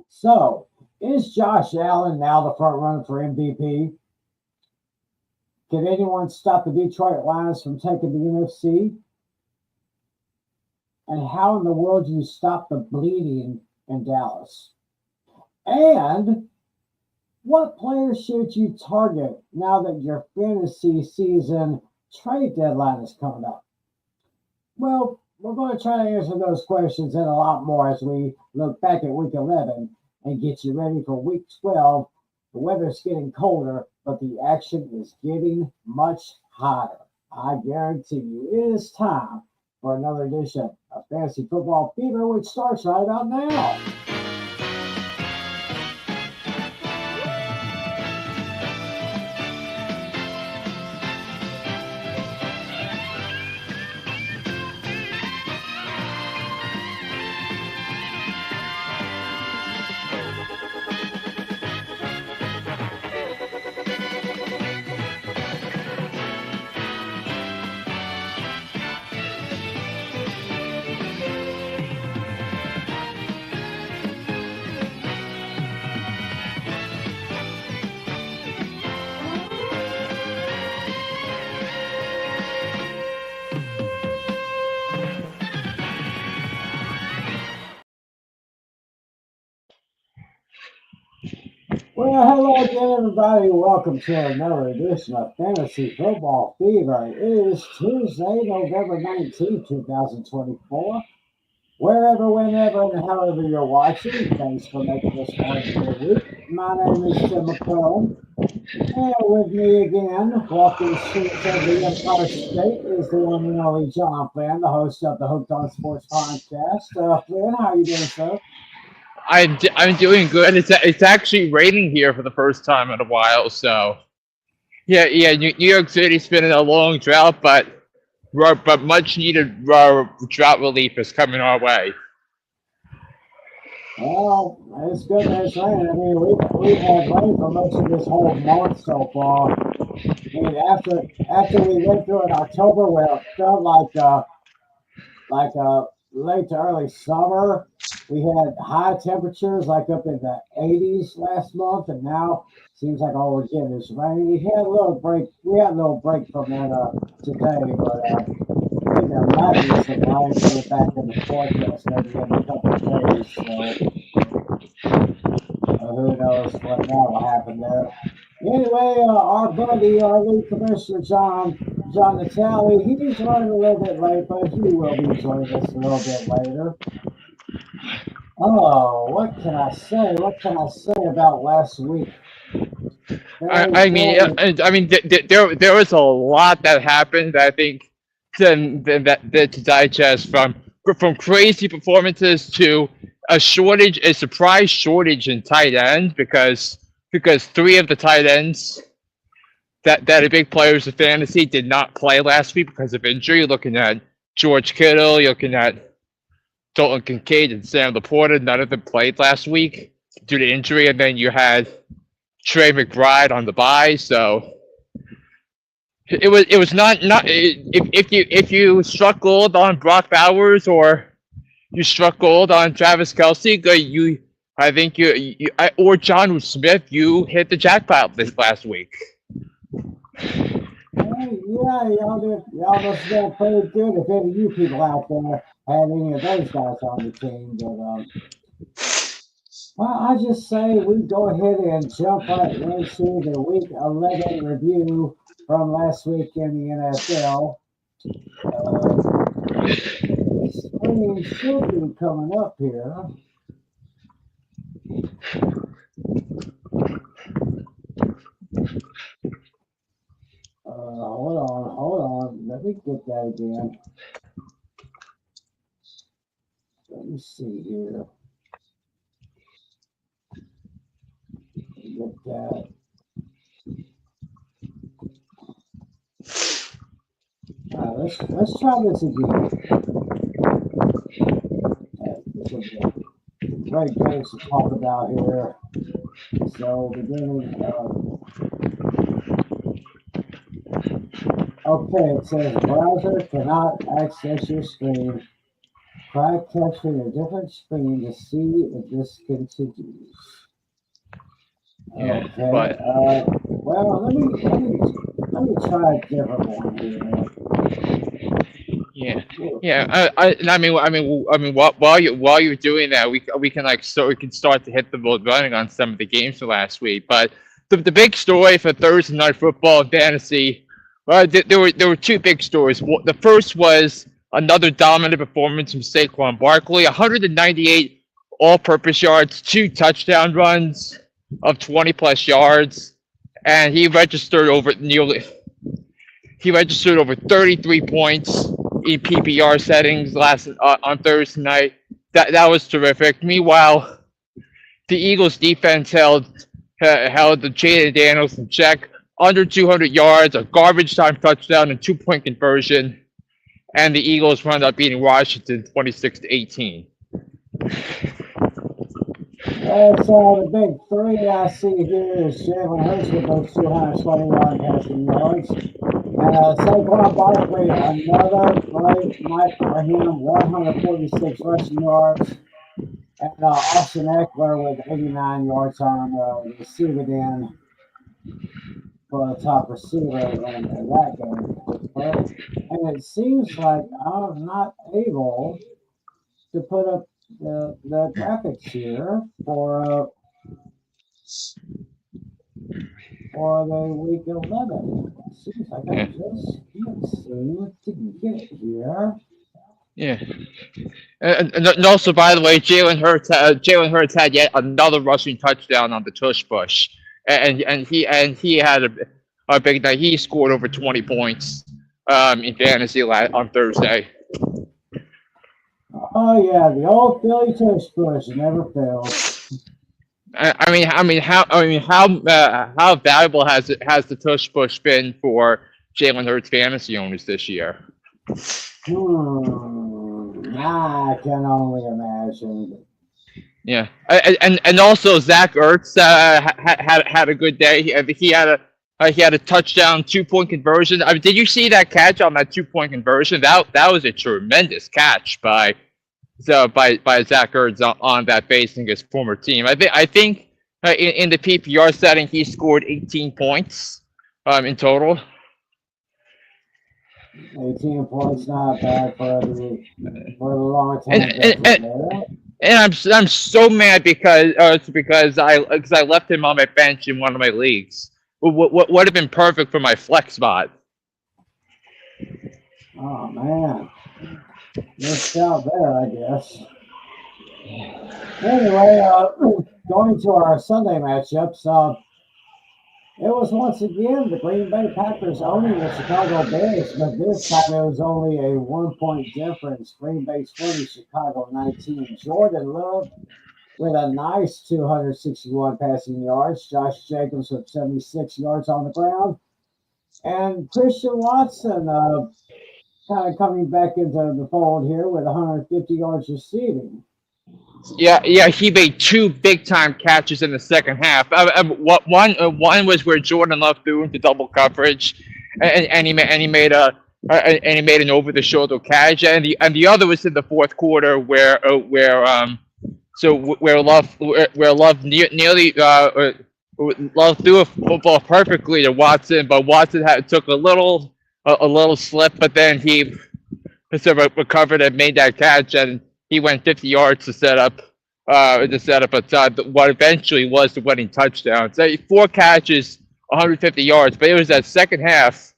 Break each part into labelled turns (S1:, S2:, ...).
S1: So, is Josh Allen now the front runner for MVP? Can anyone stop the Detroit Lions from taking the NFC? And how in the world do you stop the bleeding in Dallas? And what players should you target now that your fantasy season trade deadline is coming up? Well, we're going to try to answer those questions and a lot more as we look back at week 11 and get you ready for week 12. The weather's getting colder, but the action is getting much hotter. I guarantee you it is time for another edition of Fantasy Football Fever, which starts right about now. Well, hello again, everybody. Welcome to another edition of Fantasy Football Fever. It is Tuesday, November 19th, 2024. Wherever, whenever, and however you're watching, thanks for making this one of your week. My name is Tim McClelland, and with me again, walking the streets of the Empire State, is the one and only John Flynn, the host of the Hooked on Sports podcast. Flynn, how are you doing, sir?
S2: I'm doing good. It's actually raining here for the first time in a while. So yeah. New York City's been in a long drought, but much needed drought relief is coming our way.
S1: Well, it's good that it's raining. I mean, we've had rain for most of this whole month so far. I mean, after we went through in October where it felt like late to early summer, we had high temperatures like up in the 80s last month, and now seems like all we're getting is rain. We had a little break. We had a little break from that today, but I think there might be some rain coming back in the forecast maybe in a couple of days. So who knows what will happen there. Anyway, our buddy, our lead commissioner, John Natale, he's running a little bit late, but he will be joining us a little bit later. Oh, what can I say? What can I say about last week? Very,
S2: There was a lot that happened that I think that to digest from crazy performances to a surprise shortage in tight ends because three of the tight ends that are big players of fantasy did not play last week because of injury. You're looking at George Kittle, you're looking at Dalton Kincaid and Sam Laporta. None of them played last week due to injury, and then you had Trey McBride on the bye. So it was not if you struck gold on Brock Bowers or you struck gold on Travis Kelce, I think or John Smith, you hit the jackpot this last week.
S1: Yeah, y'all must have done pretty good if any of you people out there had any of those guys on the team. But well, I just say we go ahead and jump right into the Week 11 review from last week in the NFL. The screen should be coming up here. Hold on. Let me get that again. Let me see here. Get that. All right, let's try this again. This will be a great case to talk about here. So beginning. Okay, it says browser cannot access your screen. Try capturing a different screen to see if this continues.
S2: Yeah,
S1: Okay.
S2: but
S1: Well, let me try a different one here.
S2: yeah, yeah. While you're doing that, we can we can start to hit the road running on some of the games from last week. But the big story for Thursday night football and fantasy, there were two big stories. The first was another dominant performance from Saquon Barkley, 198 all-purpose yards, two touchdown runs of 20 plus yards, and he registered over 33 points in PPR settings last on Thursday night. That was terrific. Meanwhile, the Eagles defense held the Jayden Daniels in check, under 200 yards, a garbage time touchdown, and 2-point conversion, and the Eagles wound up beating Washington 26-18.
S1: So the big three I see here is Jalen Hurts with those 221 passing yards. Saquon Barkley, another great night for him, 146 rushing yards. And Austin Eckler with 89 yards on the receiving end for the top receiver in that game. And it seems like I'm not able to put up the graphics here for the week 11. It seems like I just can't seem to get it here.
S2: Yeah, and also, by the way, Jalen Hurts had yet another rushing touchdown on the tush push, and he had a big night. He scored over 20 points in fantasy on Thursday.
S1: Oh yeah, the old Philly tush push never fails.
S2: How valuable has the tush push been for Jalen Hurts fantasy owners this year?
S1: I can only imagine.
S2: Yeah, and also Zach Ertz had a good day. He had a touchdown, 2-point conversion. I mean, did you see that catch on that 2-point conversion? That was a tremendous catch by Zach Ertz on that facing his former team. I think in the PPR setting he scored 18 points in total.
S1: 18 points, not bad for the long time.
S2: And I'm so mad because I left him on my bench in one of my leagues. What would have been perfect for my flex spot.
S1: Oh man, missed out there, I guess. Anyway, going to our Sunday matchups. It was once again the Green Bay Packers owning the Chicago Bears, but this time it was only a 1-point difference. Green Bay 20, Chicago 19. Jordan Love with a nice 261 passing yards. Josh Jacobs with 76 yards on the ground. And Christian Watson kind of coming back into the fold here with 150 yards receiving.
S2: Yeah, he made two big-time catches in the second half. One was where Jordan Love threw into double coverage, and he made an over-the-shoulder catch, and the other was in the fourth quarter where Love nearly Love threw a football perfectly to Watson, but Watson took a little slip, but then he recovered and made that catch, and he went 50 yards to set up what eventually was the winning touchdown. So 4 catches, 150 yards, but it was that second half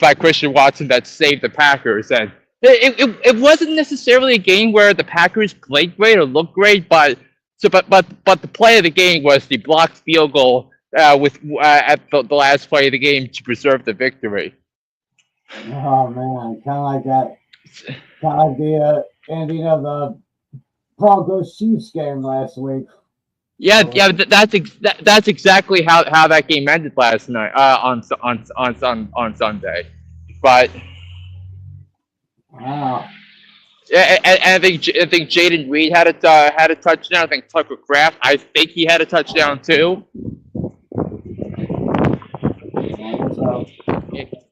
S2: by Christian Watson that saved the Packers. And it wasn't necessarily a game where the Packers played great or looked great, but the play of the game was the blocked field goal at the last play of the game to preserve the victory.
S1: Oh man, kind of like that. Kind of like the ending of the Broncos Chiefs game last week.
S2: Yeah, that's exactly how that game ended last night on Sunday, but
S1: wow.
S2: And I think Jayden Reed had a touchdown. I think Tucker Kraft, I think he had a touchdown too.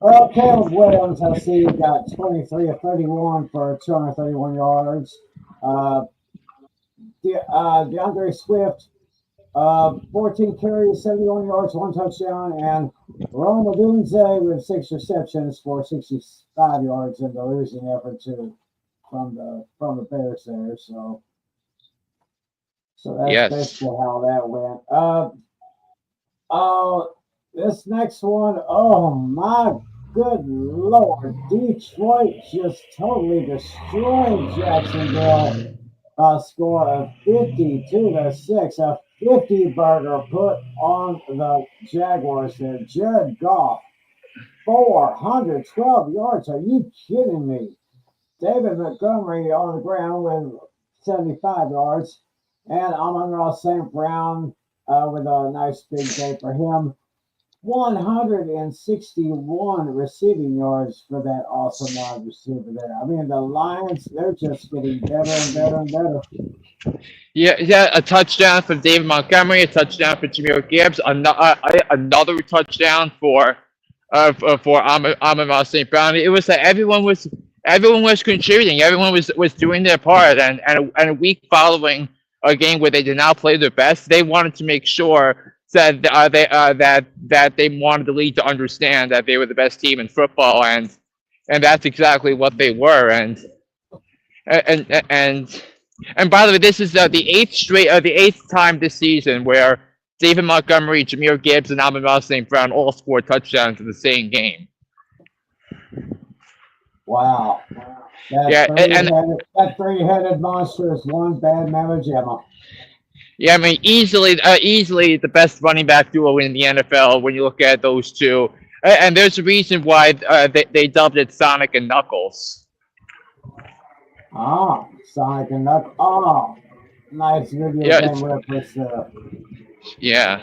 S1: Well, Caleb Williams, I see, got 23 of 31 for 231 yards. Uh, DeAndre Swift, 14 carries, 71 yards, 1 touchdown, and Rome Odunze with 6 receptions for 65 yards in the losing effort from the Bears there. So that's
S2: Yes.
S1: basically how that went. This next one, oh my good lord, Detroit just totally destroyed Jacksonville. Score of 52-6, a 50 burger put on the Jaguars there. Jared Goff, 412 yards. Are you kidding me? David Montgomery on the ground with 75 yards, and Amon-Ra St. Brown with a nice big day for him. 161 receiving yards for that awesome wide receiver there. I mean, the Lions, they're just getting better and better and better.
S2: Yeah, a touchdown for David Montgomery, a touchdown for Jahmyr Gibbs, another touchdown for Amon-Ra St. Brown. It was that everyone was contributing, everyone was doing their part, and a week following a game where they did not play their best, they wanted to make sure that that they wanted the league to understand that they were the best team in football, and that's exactly what they were. And by the way, this is the eighth time this season where David Montgomery, Jahmyr Gibbs, and Amon-Ra St. Brown all scored touchdowns in the same game.
S1: Wow. That three-headed monster is one bad mamma jamma.
S2: Yeah, I mean, easily the best running back duo in the NFL when you look at those two. And there's a reason why they dubbed it Sonic and Knuckles.
S1: Sonic and Knuckles. Nice video game reference there.
S2: Yeah.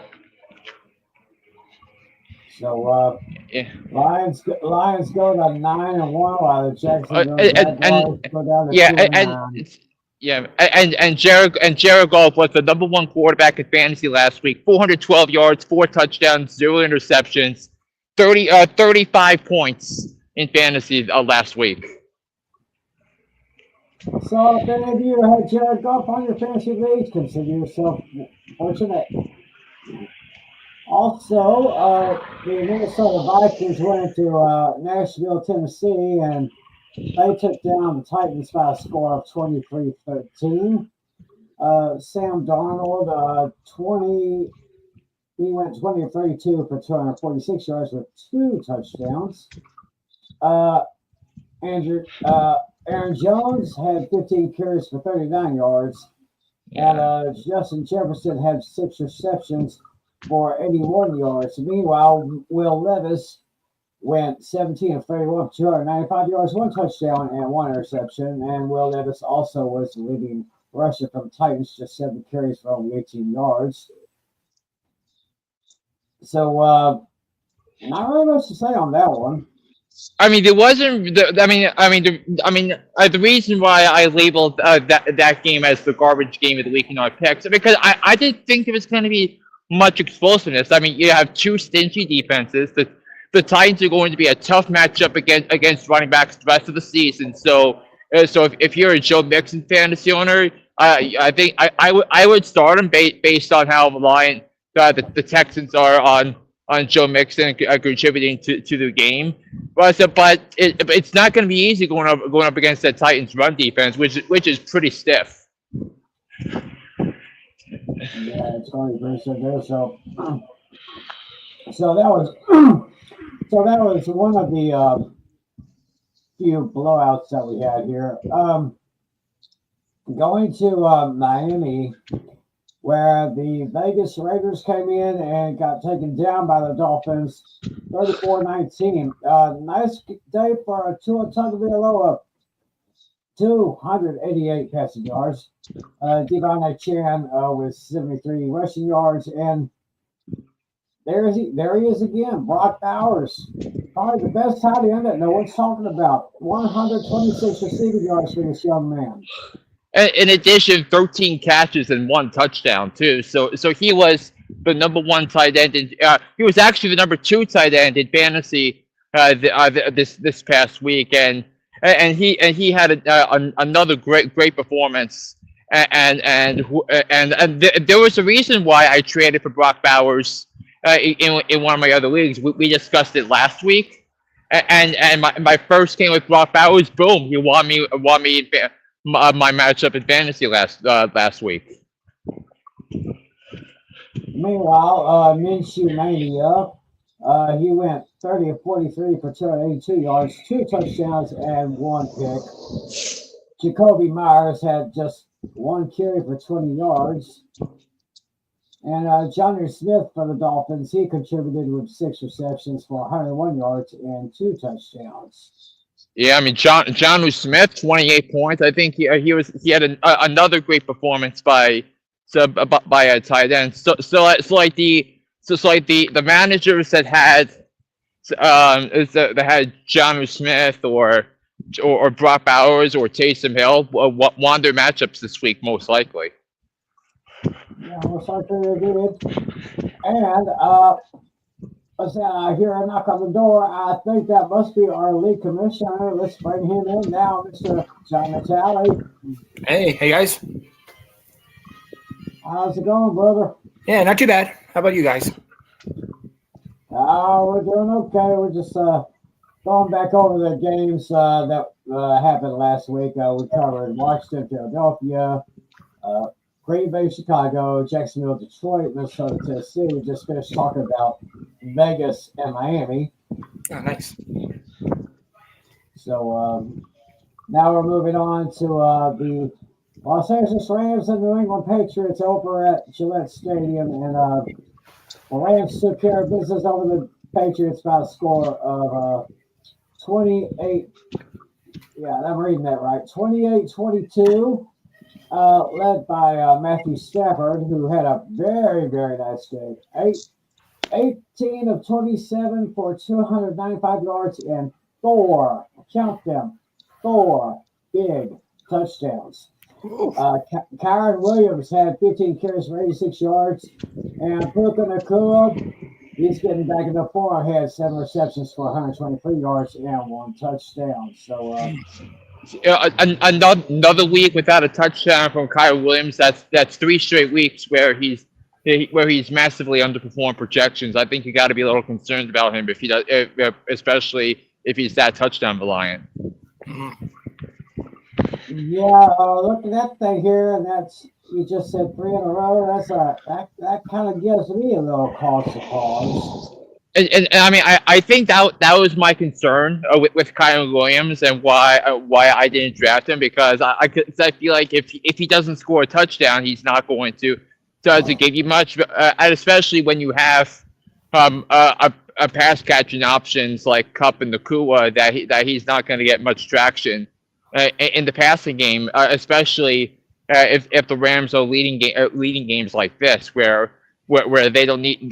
S1: So, Lions go to 9-1 while the Jacksonville Jaguars go down to 2-9.
S2: And Jared Goff was the number one quarterback in fantasy last week. 412 yards, 4 touchdowns, 0 interceptions, 35 points in fantasy last week.
S1: So if any of you had Jared Goff on your fantasy leagues, consider yourself fortunate. Also, the Minnesota Vikings went to Nashville, Tennessee, and they took down the Titans by a score of 23-13. Sam Darnold, he went 20-32 for 246 yards with 2 touchdowns. Aaron Jones had 15 carries for 39 yards. And Justin Jefferson had 6 receptions for 81 yards. Meanwhile, Will Levis went 17 of 31 for 295 yards, 1 touchdown, and 1 interception. And Will Levis also was the leading rusher from Titans, just 7 carries for only 18 yards. So, not really much to say on that one.
S2: I mean, there wasn't. The reason why I labeled that game as the garbage game of the week in our picks because I didn't think there was going to be much explosiveness. I mean, you have 2 stingy defenses. The Titans are going to be a tough matchup against running backs the rest of the season. So if you're a Joe Mixon fantasy owner, I think I would start him based on how reliant the Texans are on Joe Mixon contributing to the game. But it's not going to be easy going up against that Titans run defense, which is pretty stiff.
S1: Yeah, it's going to be very stiff there. So that was one of the few blowouts that we had here. Going to Miami, where the Vegas Raiders came in and got taken down by the Dolphins, 34-19. Nice day for Tua Tagovailoa, 288 passing yards. Devon Chan with 73 rushing yards, and there he is again. Brock Bowers, probably the best tight end that no one's talking about. 126 receiving yards for this young man.
S2: In addition, 13 catches and 1 touchdown too. So he was the number 1 tight end. He was actually the number 2 tight end in fantasy this past week. And and he had another great performance. There was a reason why I traded for Brock Bowers in one of my other leagues. We discussed it last week, and my first game with Brock Bowers, boom, he won me my matchup in fantasy last week.
S1: Meanwhile, Minshew Mania, he went 30 of 43 for 282 yards, 2 touchdowns, and 1 pick. Jacoby Myers had just 1 carry for 20 yards. And Johnny Smith for the Dolphins, he contributed with 6 receptions for 101 yards and 2 touchdowns.
S2: Yeah, I mean John Smith, 28 points. I think he had another great performance by a tight end. So it's like the managers that had John Smith or Brock Bowers or Taysom Hill won their matchups this week most likely.
S1: Yeah, most likely they did. And I hear a knock on the door. I think that must be our league commissioner. Let's bring him in now, Mr. John Natale.
S3: Hey guys.
S1: How's it going, brother?
S3: Yeah, not too bad. How about you guys?
S1: We're doing okay. We're just going back over the games that happened last week. We covered Washington, Philadelphia, Green Bay, Chicago, Jacksonville, Detroit, Minnesota, Tennessee. We just finished talking about Vegas and Miami.
S3: Oh, nice.
S1: So now we're moving on to the Los Angeles Rams and New England Patriots over at Gillette Stadium. And the Rams took care of business over the Patriots by a score of 28. Yeah, I'm reading that right. 28-22. Led by Matthew Stafford, who had a very, very nice game. 18 of 27 for 295 yards and 4, count them, 4 big touchdowns. Kyron Williams had 15 carries for 86 yards. And Puka Nacua, he's getting back in the form. He had 7 receptions for 123 yards and 1 touchdown. So,
S2: another week without a touchdown from Kyron Williams. That's 3 straight weeks where he's massively underperformed projections. I think you got to be a little concerned about him if he does, especially if he's that touchdown reliant.
S1: Yeah, look at that thing here, and you just said 3 in a row. That kind of gives me a little cause to pause.
S2: And I mean, I think that was my concern with Kyron Williams and why I didn't draft him, because I feel like if he doesn't score a touchdown, he's not going to give you much, and especially when you have a pass catching options like Kupp and Nacua that he's not going to get much traction in the passing game, especially if the Rams are leading games like this where they don't need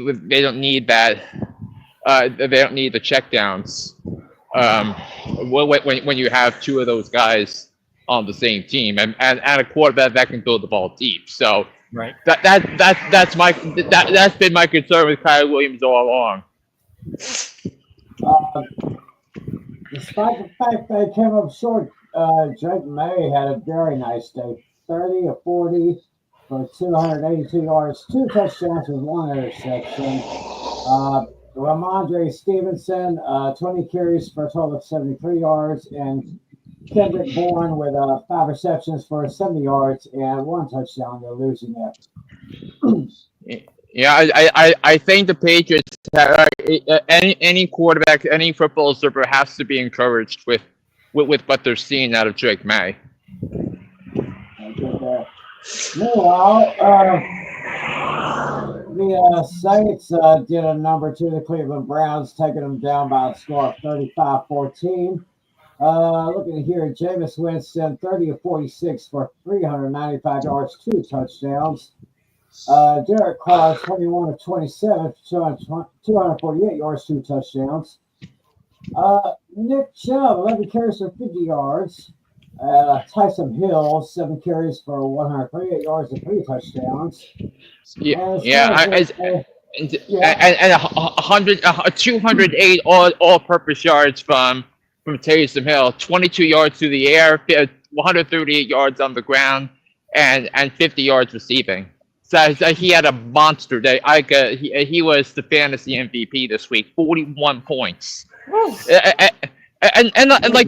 S2: that. They don't need the checkdowns when you have 2 of those guys on the same team and a quarterback that can throw the ball deep. So
S3: right.
S2: That's been my concern with Kyle Williams all along.
S1: Despite the fact they came up short, Drake May had a very nice day. 30 of 40 for 282 yards, 2 touchdowns with 1 interception. Ramondre Stevenson, 20 carries for a total of 73 yards, and Kendrick Bourne with 5 receptions for 70 yards and 1 touchdown. They're losing that.
S2: Yeah, I think the Patriots, any quarterback, any football observer has to be encouraged with what they're seeing out of Drake May.
S1: Meanwhile, the Saints did a number to the Cleveland Browns, taking them down by a score of 35-14. Looking here, Jameis Winston, 30 of 46 for 395 yards, 2 touchdowns. Derek Carr, 21 of 27 for 248 yards, 2 touchdowns. Nick Chubb, 11 carries for 50 yards. Tyson Hill, 7 carries for 138 yards and 3 touchdowns.
S2: And 208 all-purpose yards from from Taysom Hill. 22 yards through the air, 138 yards on the ground, and 50 yards receiving. So he had a monster day. He was the fantasy MVP this week. 41 points. And like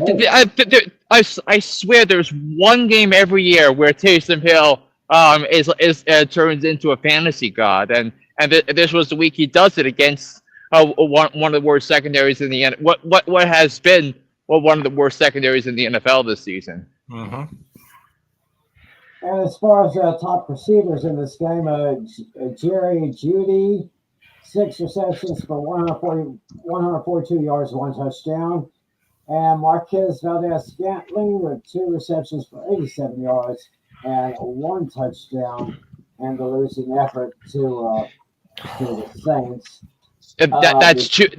S2: I swear there's one game every year where Taysom Hill is turns into a fantasy god, and this was the week he does it against one of the worst secondaries in the what has been one of the worst secondaries in the NFL this season.
S3: Mm-hmm.
S1: And as far as top receivers in this game, Jerry Jeudy, 6 receptions for 142 yards, 1 touchdown. And Marquez Valdez-Scantling with 2 receptions for 87 yards and 1 touchdown, and the losing effort to the Saints.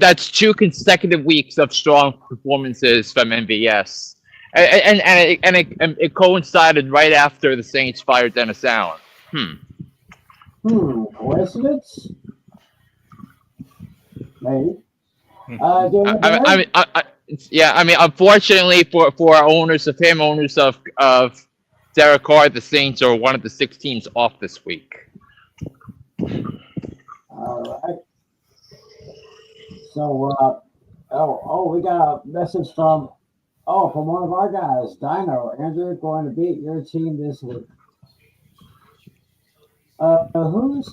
S2: That's 2 consecutive weeks of strong performances from MVS. And it coincided right after the Saints fired Dennis Allen.
S1: Coincidence? Maybe.
S2: I mean, unfortunately for our owners of Derek Carr, the Saints are one of the 6 teams off this week.
S1: All right. So, we got a message from one of our guys, Dino. Andrew, going to beat your team this week. Who's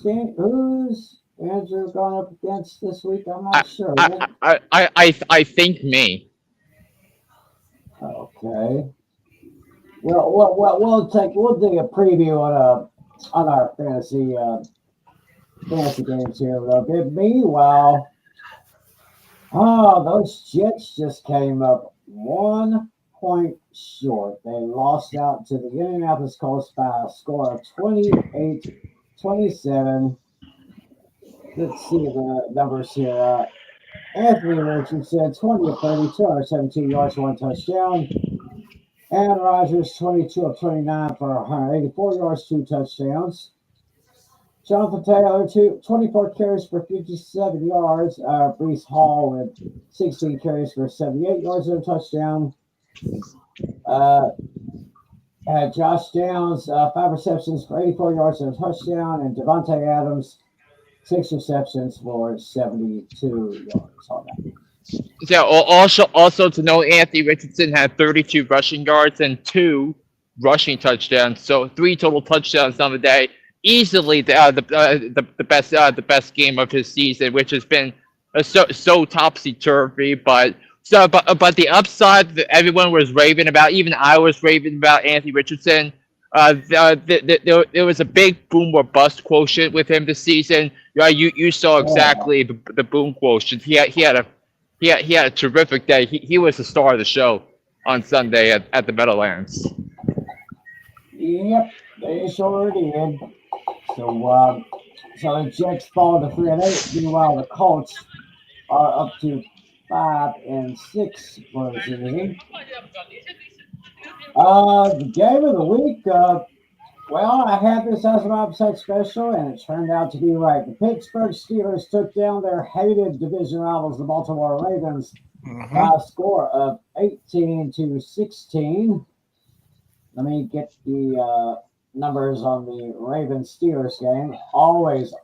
S1: Andrew going up against this week? I'm not sure.
S2: I think me.
S1: Okay. We'll do a preview on our fantasy games here a little bit. Meanwhile, those Jets just came up 1 point short. They lost out to the Indianapolis Colts by a score of 28-27. Let's see the numbers here. Anthony Richardson, 20 of 30, 217 yards, 1 touchdown. And Rodgers, 22 of 29 for 184 yards, 2 touchdowns. Jonathan Taylor, 24 carries for 57 yards. Breece Hall with 16 carries for 78 yards and a touchdown. Josh Downs, 5 receptions for 84 yards and a touchdown. And Devontae Adams, 6 receptions for 72 yards on that.
S2: Yeah. Also to note, Anthony Richardson had 32 rushing yards and 2 rushing touchdowns, so 3 total touchdowns on the day. Easily the best game of his season, which has been so topsy turvy. But the upside that everyone was raving about, even I was raving about Anthony Richardson. There was a big boom or bust quotient with him this season. You saw exactly the boom quotient. He had a terrific day. He was the star of the show on Sunday at the Meadowlands.
S1: Yep, they sure did. So the Jets fall to 3-8. Meanwhile, the Colts are up to 5-6 for the season. The game of the week. I had this as an upset special, and it turned out to be right. The Pittsburgh Steelers took down their hated division rivals, the Baltimore Ravens, by a score of 18-16. Let me get the numbers on the Ravens Steelers game. Always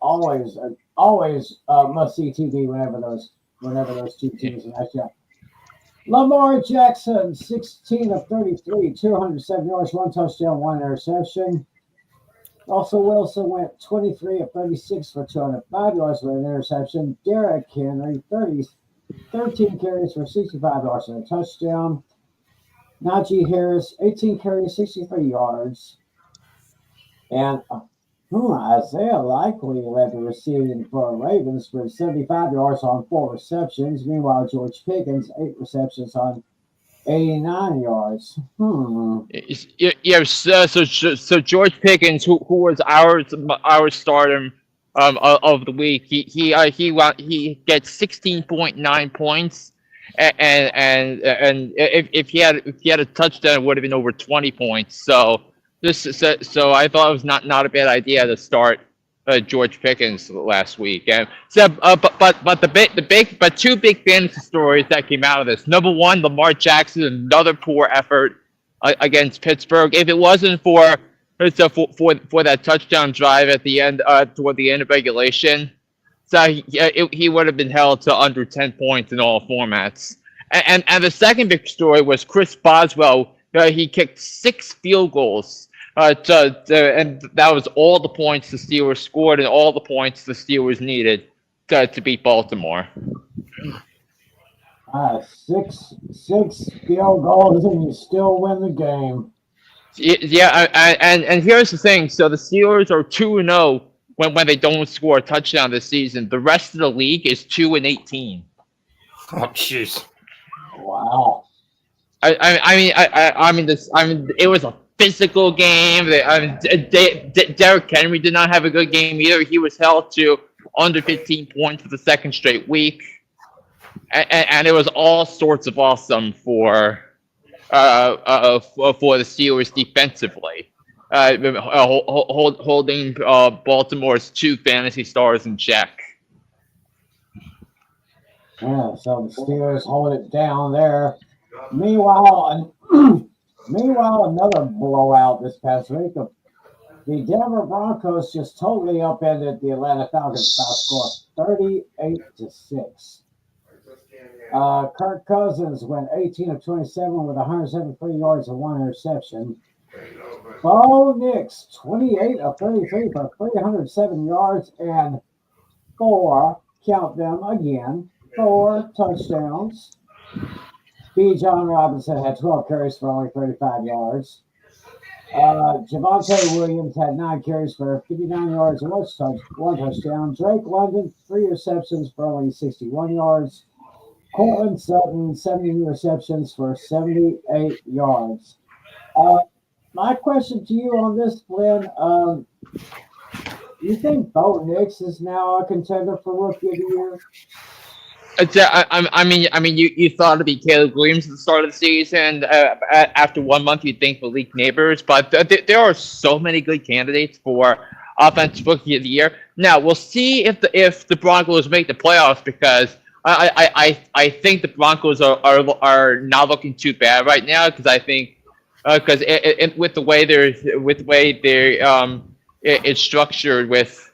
S1: must see TV whenever those 2 teams are matched up. Lamar Jackson, 16 of 33, 207 yards, 1 touchdown, 1 interception. Russell Wilson went 23 of 36 for 205 yards with an interception. Derrick Henry, 13 carries for 65 yards and a touchdown. Najee Harris, 18 carries, 63 yards. And Isaiah Likely led the receiving for Ravens with 75 yards on 4 receptions. Meanwhile, George Pickens, 8 receptions on 89 yards.
S2: Yeah. So George Pickens, who was our starter of the week, he gets 16.9 points, and if he had a touchdown, it would have been over 20 points. So I thought it was not a bad idea to start George Pickens last week. And so, but two big fantasy stories that came out of this. Number one, Lamar Jackson, another poor effort against Pittsburgh. If it wasn't for that touchdown drive at the end, toward the end of regulation, so he would have been held to under 10 points in all formats. And the second big story was Chris Boswell. He kicked 6 field goals. And that was all the points the Steelers scored and all the points the Steelers needed to beat Baltimore.
S1: 6 field goals and you still win the game.
S2: Yeah, and here's the thing. So the Steelers are 2-0 when they don't score a touchdown this season. The rest of the league is 2-18.
S3: Oh, jeez.
S1: Wow.
S2: I mean, it was a physical game. Derrick Henry did not have a good game either. He was held to under 15 points for the second straight week, and it was all sorts of awesome for the Steelers defensively, holding Baltimore's 2 fantasy stars in check.
S1: Yeah, so the Steelers hold it down there. Meanwhile, another blowout this past week. The Denver Broncos just totally upended the Atlanta Falcons by a score of 38-6. Kirk Cousins went 18 of 27 with 173 yards and 1 interception. Bo Nix, 28 of 33 for 307 yards and 4, count them again, 4 touchdowns. B. John Robinson had 12 carries for only 35 yards. Javonte Williams had 9 carries for 59 yards and 1 touchdown. Drake London, 3 receptions for only 61 yards. Cortland Sutton, 17 receptions for 78 yards. My question to you on this, Flynn, you think Bo Nix is now a contender for Rookie of the Year?
S2: I mean, you thought it'd be Caleb Williams at the start of the season. After 1 month, you'd think Malik Neighbors, but there are so many good candidates for Offensive Rookie of the Year. Now we'll see if the Broncos make the playoffs, because I think the Broncos are not looking too bad right now, because I think with the way it's structured with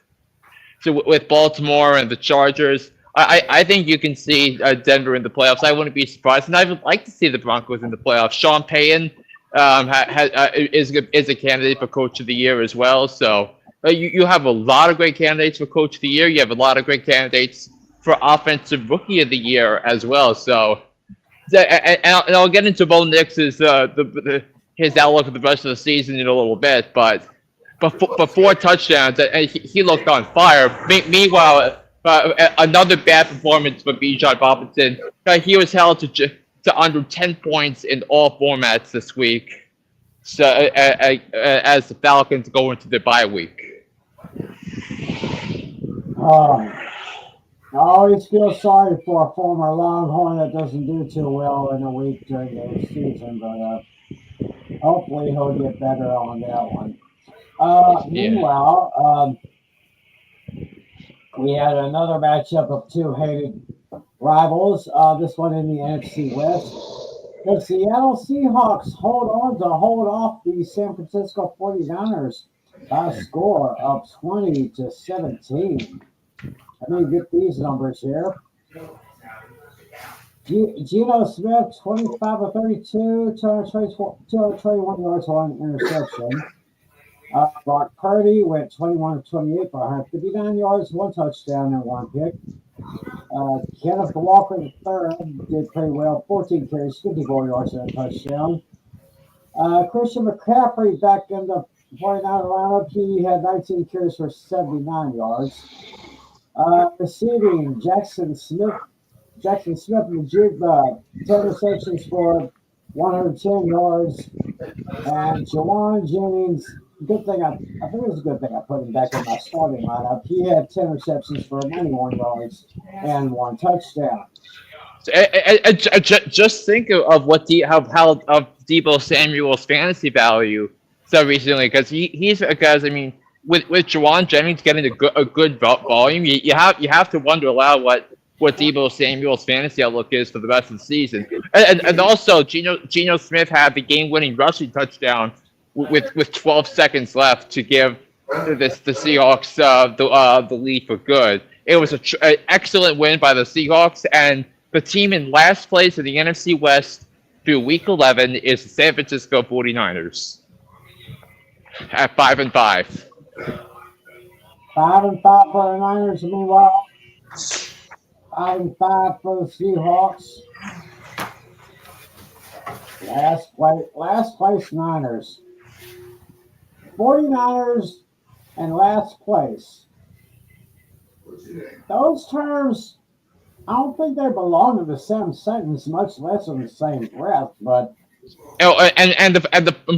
S2: Baltimore and the Chargers. I think you can see Denver in the playoffs. I wouldn't be surprised, and I would like to see the Broncos in the playoffs. Sean Payton is a candidate for Coach of the Year as well. So you have a lot of great candidates for Coach of the Year. You have a lot of great candidates for Offensive Rookie of the Year as well. So, and I'll get into Bo Nix's his outlook for the rest of the season in a little bit, but 4 touchdowns, and he looked on fire. Meanwhile, another bad performance for Bijan Robinson. He was held to under 10 points in all formats this week, so as the Falcons go into the bye week.
S1: I always feel sorry for a former Longhorn that doesn't do too well in a week during the season, but hopefully he'll get better on that one. Meanwhile, we had another matchup of 2 hated rivals, this one in the NFC West. The Seattle Seahawks hold off the San Francisco 49ers by a score of 20-17. Let me get these numbers here. Geno Smith, 25 of 32, 221 yards, 1 interception. Brock Purdy went 21 of 28 for 159 yards, 1 touchdown, and 1 pick. Kenneth Walker III did pretty well, 14 carries, 54 yards, and a touchdown. Christian McCaffrey back in the 49er lineup. He had 19 carries for 79 yards. Receiving Jackson Smith in the jig, 10 receptions for 110 yards. And Jawan Jennings, good thing I think it was a good thing I put him back in my starting lineup. He had 10 receptions for 91 yards and 1 touchdown.
S2: Just think of Deebo Samuel's fantasy value so recently, because he's because I mean with Jawan Jennings getting a good volume, you have to wonder aloud what Deebo Samuel's fantasy outlook is for the rest of the season. And also Geno Smith had the game-winning rushing touchdown with 12 seconds left to give the Seahawks the lead for good. It was an excellent win by the Seahawks, and the team in last place in the NFC West through Week 11 is the San Francisco 49ers at 5-5.
S1: 5-5 for the Niners. Meanwhile, 5-5 for the Seahawks. Last place Niners. 49ers and last place. Those terms, I don't think they belong in the same sentence, much less in the same breath, but
S2: and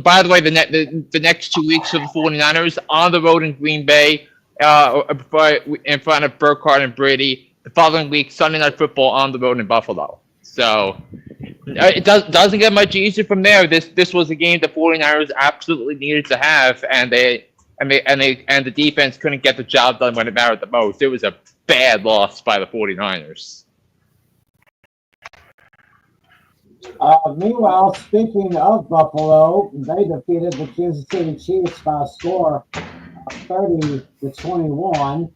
S2: by the way, the next 2 weeks for the 49ers on the road in Green Bay, in front of Burkhardt and Brady. The following week, Sunday Night Football on the road in Buffalo. So it doesn't get much easier from there. This was a game the 49ers absolutely needed to have, and the defense couldn't get the job done when it mattered the most. It was a bad loss by the 49ers.
S1: Meanwhile, speaking of Buffalo, they defeated the Kansas City Chiefs by a score of 30-21.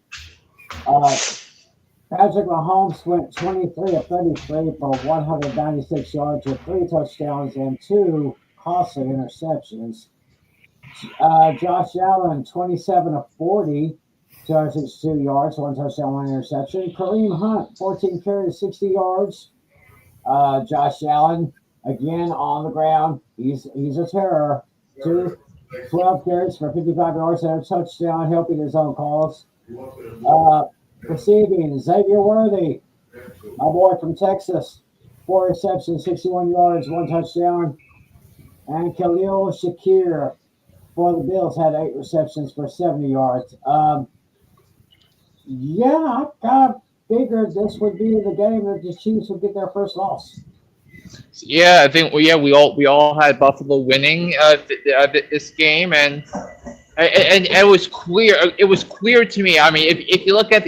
S1: Patrick Mahomes went 23 of 33 for 196 yards with 3 touchdowns and 2 costly interceptions. Josh Allen, 27 of 40, 262 yards, 1 touchdown, 1 interception. Kareem Hunt, 14 carries, 60 yards. Josh Allen, again on the ground. He's a terror. 12 carries for 55 yards and a touchdown, helping his own cause. Receiving, Xavier Worthy, my boy from Texas, 4 receptions, 61 yards, 1 touchdown. And Khalil Shakir for the Bills had 8 receptions for 70 yards. I kind of figured this would be the game that the Chiefs would get their first loss.
S2: Yeah, I think we all had Buffalo winning this game, and it was clear. It was clear to me. I mean, if you look at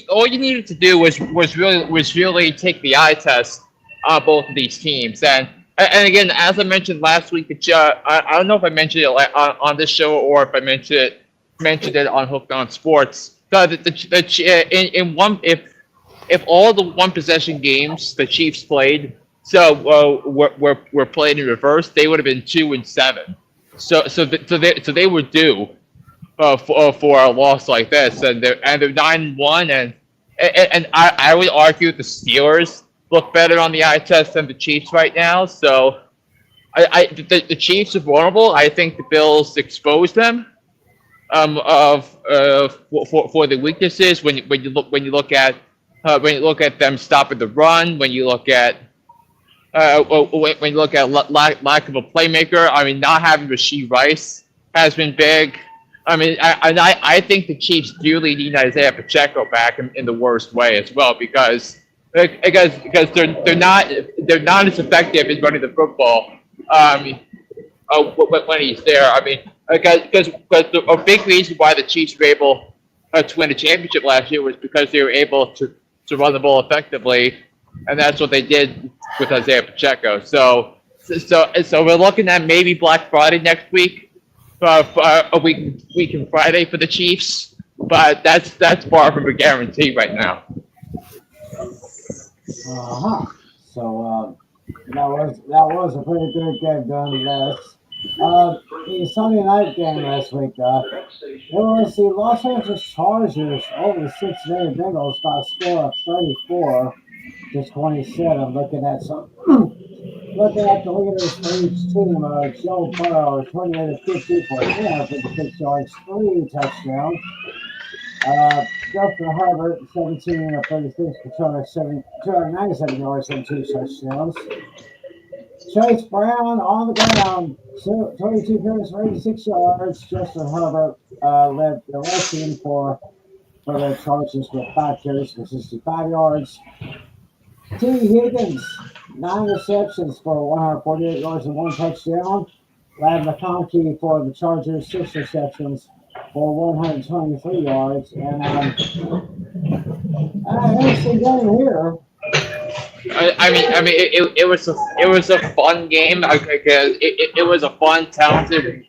S2: all you needed to do was really take the eye test on both of these teams, and again, as I mentioned last week, I don't know if I mentioned it on this show or if I mentioned it on Hooked on Sports. If all the one possession games the Chiefs played were played in reverse, they would have been 2-7. So they were due for a loss like this, and they're 9-1, and I would argue the Steelers look better on the eye test than the Chiefs right now. So the Chiefs are vulnerable. I think the Bills exposed them for the weaknesses when you look at them stopping the run, when you look at lack of a playmaker. I mean, not having Rashee Rice has been big. I mean, I think the Chiefs dearly need Isaiah Pacheco back in the worst way as well, because they're not as effective in running the football when he's there. I mean, because a big reason why the Chiefs were able to win the championship last year was because they were able to run the ball effectively, and that's what they did with Isaiah Pacheco. So we're looking at maybe Black Friday next week, a week in Friday for the Chiefs, but that's far from a guarantee right now.
S1: So that was a pretty good game done last. The Sunday night game last week, it was the Los Angeles Chargers over the Cincinnati Bengals by a score of 34-27. Looking at the leaders for each team, Joe Burrow, 28 of 50 for 356 yards, 3 touchdowns. Justin Herbert, 17 of 36 for 297 yards and 2 touchdowns. Chase Brown on the ground, 22 carries for 86 yards. Justin Herbert led the rushing for the Chargers with 5 carries for 65 yards. T. Higgins, 9 receptions for 148 yards and 1 touchdown. Lad McConkey for the Chargers, 6 receptions for 123 yards. And interesting game here.
S2: It was a fun game because it was a fun, talented,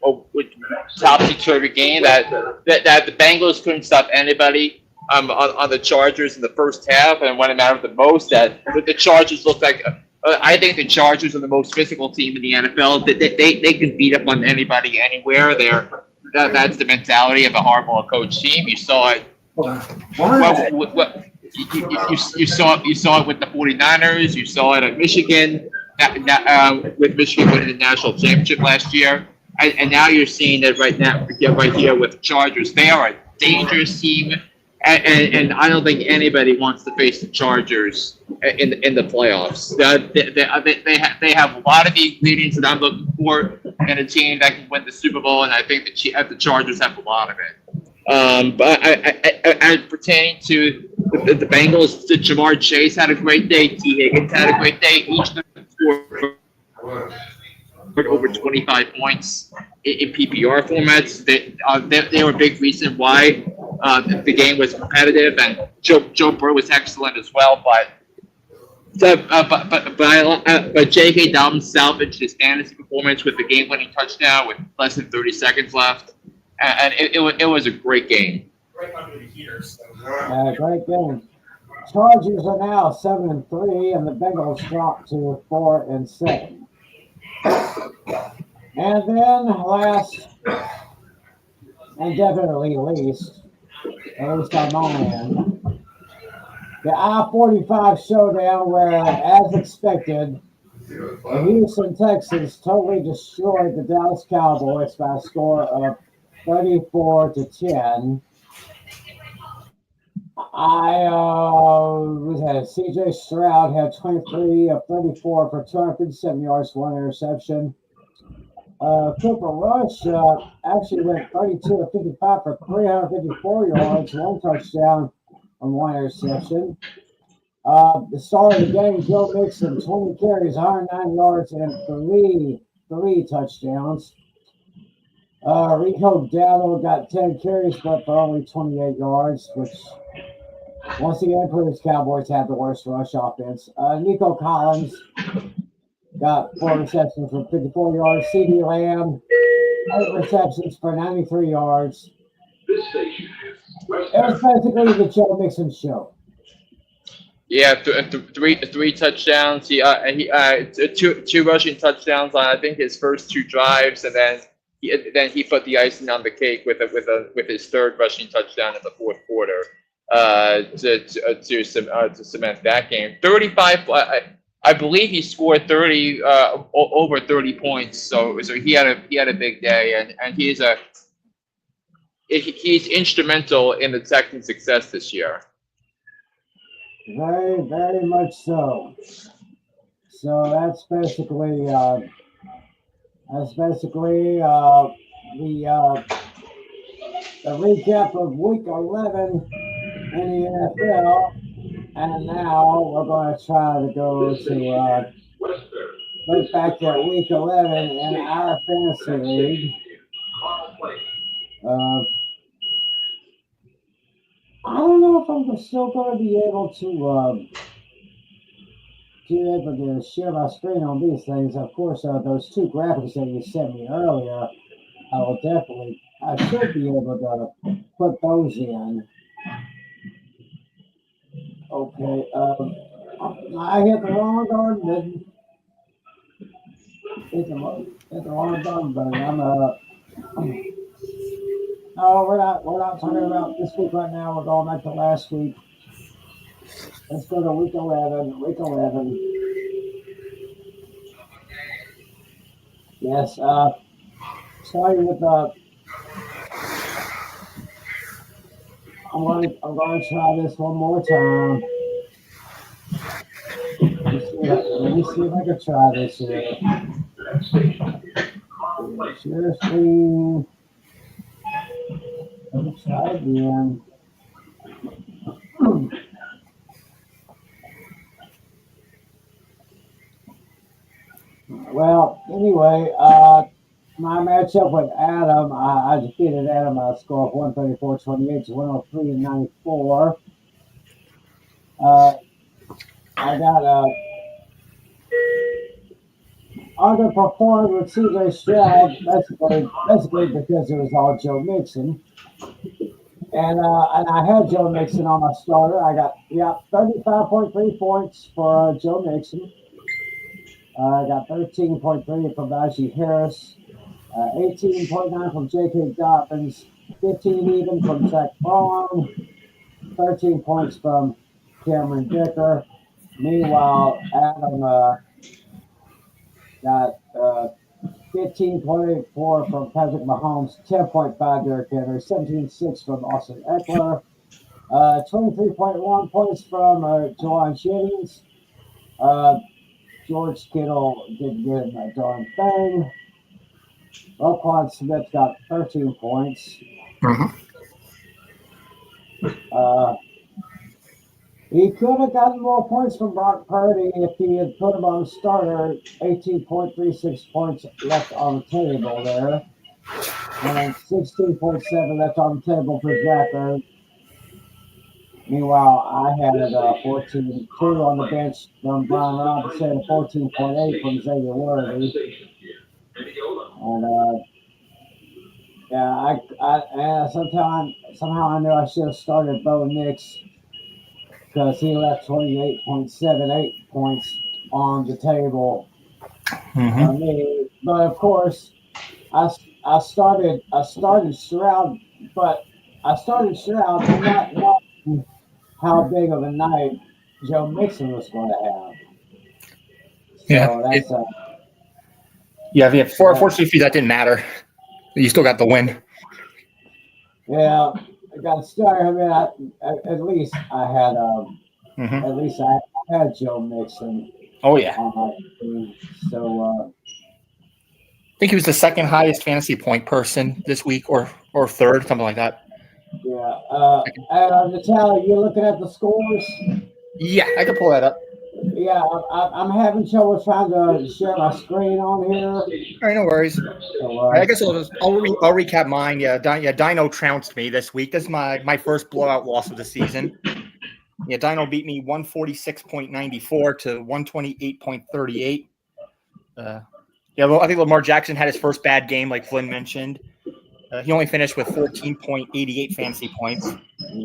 S2: topsy-turvy game that the Bengals couldn't stop anybody on the Chargers in the first half, and when it mattered the most, that the Chargers looked like. I think the Chargers are the most physical team in the NFL. They can beat up on anybody anywhere. That's the mentality of a hardball coach team. You saw it. You saw it with the 49ers. You saw it at Michigan, with Michigan winning the national championship last year, and now you're seeing it right here with the Chargers. They are a dangerous team, and I don't think anybody wants to face the Chargers in the playoffs. They have a lot of the ingredients that I'm looking for in a team that can win the Super Bowl, and I think the Chargers have a lot of it. But as pertaining to the Bengals, Jamar Chase had a great day. T. Higgins had a great day. Each of them scored over 25 points in PPR formats. They were a big reason why the game was competitive, and Joe Burrow was excellent as well. But J.K. Dobbins salvaged his fantasy performance with the game-winning touchdown with less than 30 seconds left, and it was a great game.
S3: Right under the heater. So.
S1: Great game. Chargers are now 7-3, and the Bengals dropped to 4-7. And then last, and definitely least, at least on my end, the I-45 showdown where, as expected, the Houston Texans totally destroyed the Dallas Cowboys by a score of 34-10. CJ Stroud had 23 of 34 for 257 yards, 1 interception. Cooper Rush actually went 32 of 55 for 354 yards, 1 touchdown, and 1 interception. The star of the game, Joe Mixon, 20 carries, 109 yards, and three touchdowns. Rico Dowdle got 10 carries, but for only 28 yards, which once again proves Cowboys have the worst rush offense. Nico Collins got 4 receptions for 54 yards. C.D. Lamb, 8 receptions for 93 yards. It was basically the Joe Mixon show.
S2: Yeah, three touchdowns. He two rushing touchdowns on I think his first 2 drives, and then he put the icing on the cake with his 3rd rushing touchdown in the 4th quarter to cement that game. 35. I believe he scored 30 over 30 points. So he had a big day, and he's instrumental in the Texans' success this year.
S1: Very, very much so. So that's basically the recap of Week 11 in the NFL. And now we're going to try to go to look back at Week 11 in our fantasy league. I don't know if I'm still going to be able to share my screen on these things. Of course, those 2 graphics that you sent me earlier, I should be able to put those in. Okay, I hit the wrong button. Hit the wrong button. No, we're not talking about this week right now. We're going back to last week. Let's go to Week 11. Week 11. Yes, starting with I'm going to try this one more time. Let me see if I can try this here. Seriously. Let me try again. Well, anyway, my matchup with Adam, I defeated Adam by a score of 134-28 to 103-94. I got underperformed with CJ Stroud, basically because it was all Joe Mixon. And I had Joe Mixon on my starter. I got 35.3 points for Joe Mixon. I got 13.3 from Najee Harris, 18.9 from J.K. Dobbins, 15 even from Zach Braun, 13 points from Cameron Dicker. Meanwhile, Adam got 15.84 from Patrick Mahomes, 10.5 Derrick Henry, 17.6 from Austin Eckler, 23.1 points from Jawan Jennings. George Kittle didn't get a darn thing. Roquan Smith got 13 points. He could have gotten more points from Brock Purdy if he had put him on the starter. 18.36 points left on the table there. And 16.7 left on the table for Zach Ertz. Meanwhile, I had 14.2 on the bench from Brian Robinson, 14.8 from Xavier Worthy. And somehow I knew I should have started Bo Nix because he left 28.78 points on the table for me. But of course, I started Stroud, but I started Stroud not knowing how big of a night Joe Mixon was going to have. So that's
S4: fortunately for you, that didn't matter. You still got the win.
S1: Yeah, I got to start. I mean, at least I had Joe Mixon.
S4: Oh yeah.
S1: On my team. So
S4: I think he was the second highest fantasy point person this week, or third, something like that.
S1: Yeah. Natale, you looking at the scores?
S4: Yeah, I can pull that up.
S1: Yeah, I'm having trouble trying to share my screen on here.
S4: All right, no worries.
S1: So,
S4: I guess I'll recap mine. Dino trounced me this week. This is my first blowout loss of the season. Yeah, Dino beat me 146.94 to 128.38. I think Lamar Jackson had his first bad game, like Flynn mentioned. He only finished with 14.88 fantasy points.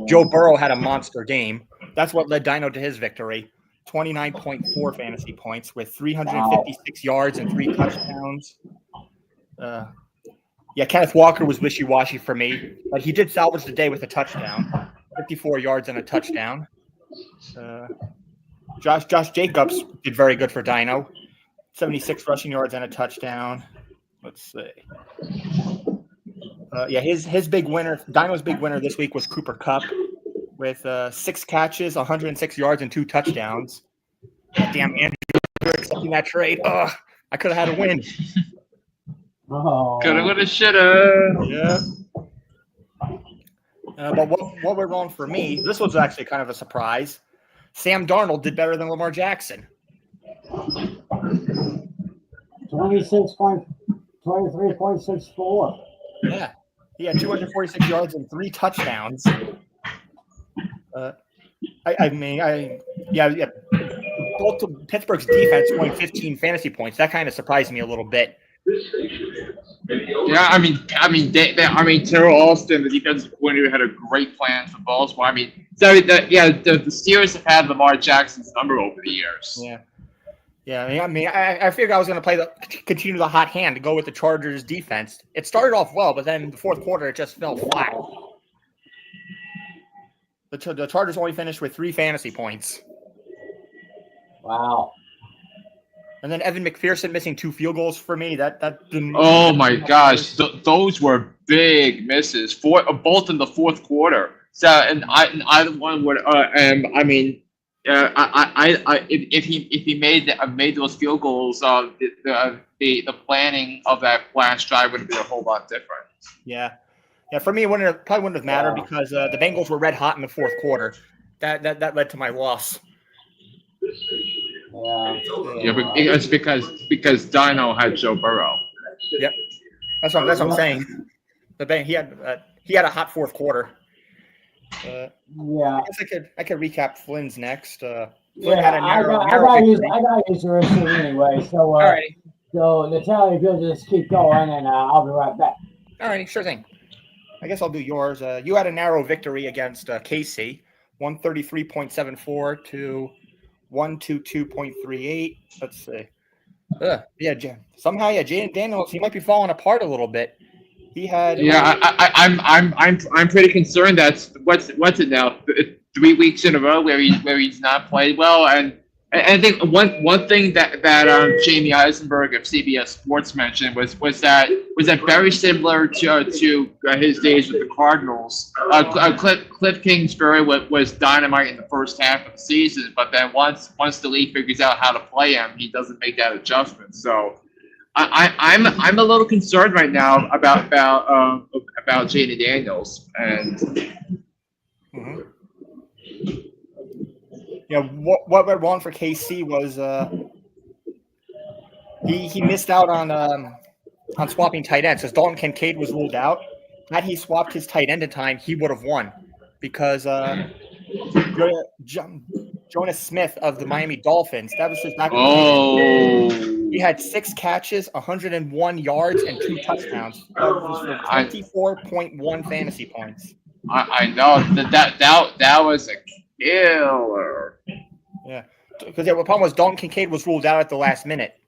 S4: Joe Burrow had a monster game. That's what led Dino to his victory. 29.4 fantasy points with 356 yards and 3 touchdowns. Kenneth Walker was wishy-washy for me, but he did salvage the day with a touchdown, 54 yards and a touchdown. Josh Jacobs did very good for Dino, 76 rushing yards and a touchdown. Let's see. His big winner, Dino's big winner this week was Cooper Kupp with 6 catches, 106 yards, and 2 touchdowns. Damn, Andrew, accepting that trade. I could have had a win.
S2: Coulda, woulda, shoulda.
S4: Yeah. But what went wrong for me, this was actually kind of a surprise. Sam Darnold did better than Lamar Jackson.
S1: 23.64.
S4: Yeah. He had 246 yards and 3 touchdowns. Both Pittsburgh's defense scoring 15 fantasy points. That kind of surprised me a little bit.
S2: Yeah, I mean, Terrell Austin, the defensive coordinator, had a great plan for Boswell. The Steelers have had Lamar Jackson's number over the years.
S4: Yeah. I figured I was going to continue the hot hand to go with the Chargers defense. It started off well, but then in the fourth quarter, it just fell flat. The Chargers only finished with 3 fantasy points.
S1: Wow.
S4: And then Evan McPherson missing 2 field goals for me. That didn't.
S2: Oh my gosh, those were big misses. Both in the fourth quarter. So and either one would. If he made those field goals, the planning of that last drive would have been a whole lot different.
S4: Yeah. For me, it probably wouldn't have mattered because the Bengals were red hot in the fourth quarter. That led to my loss.
S2: Yeah, but it's because Dino had Joe Burrow.
S4: Yep. That's what I'm saying. He had a hot fourth quarter.
S1: Yeah.
S4: I guess I could recap Flynn's next. Flynn
S1: Yeah,
S4: had a
S1: I
S4: narrow
S1: gotta use
S4: victory.
S1: the receipt anyway. So,
S4: All right.
S1: so Natalia, if you'll just keep going, and I'll be right back.
S4: All right, sure thing. I guess I'll do yours. You had a narrow victory against KC, 133.74 to 122.38. Let's see. Somehow, Jayden Daniels, he might be falling apart a little bit. He had.
S2: Yeah, I'm pretty concerned. That's what's it now? 3 weeks in a row where he's not played well, and I think one thing that Jamie Eisenberg of CBS Sports mentioned was that very similar to his days with the Cardinals. Cliff Kingsbury was dynamite in the first half of the season, but then once the league figures out how to play him, he doesn't make that adjustment. So I'm a little concerned right now about Jayden Daniels and.
S4: Mm-hmm. Yeah, what went wrong for KC was he missed out on swapping tight ends. As Dalton Kincaid was ruled out, had he swapped his tight end in time, he would have won because Jonas Smith of the Miami Dolphins, that was his backup.
S2: Oh.
S4: He had 6 catches, 101 yards, and 2 touchdowns. That was for 24.1 fantasy points.
S2: I know that was a killer.
S4: Yeah, because the problem was Dalton Kincaid was ruled out at the last minute.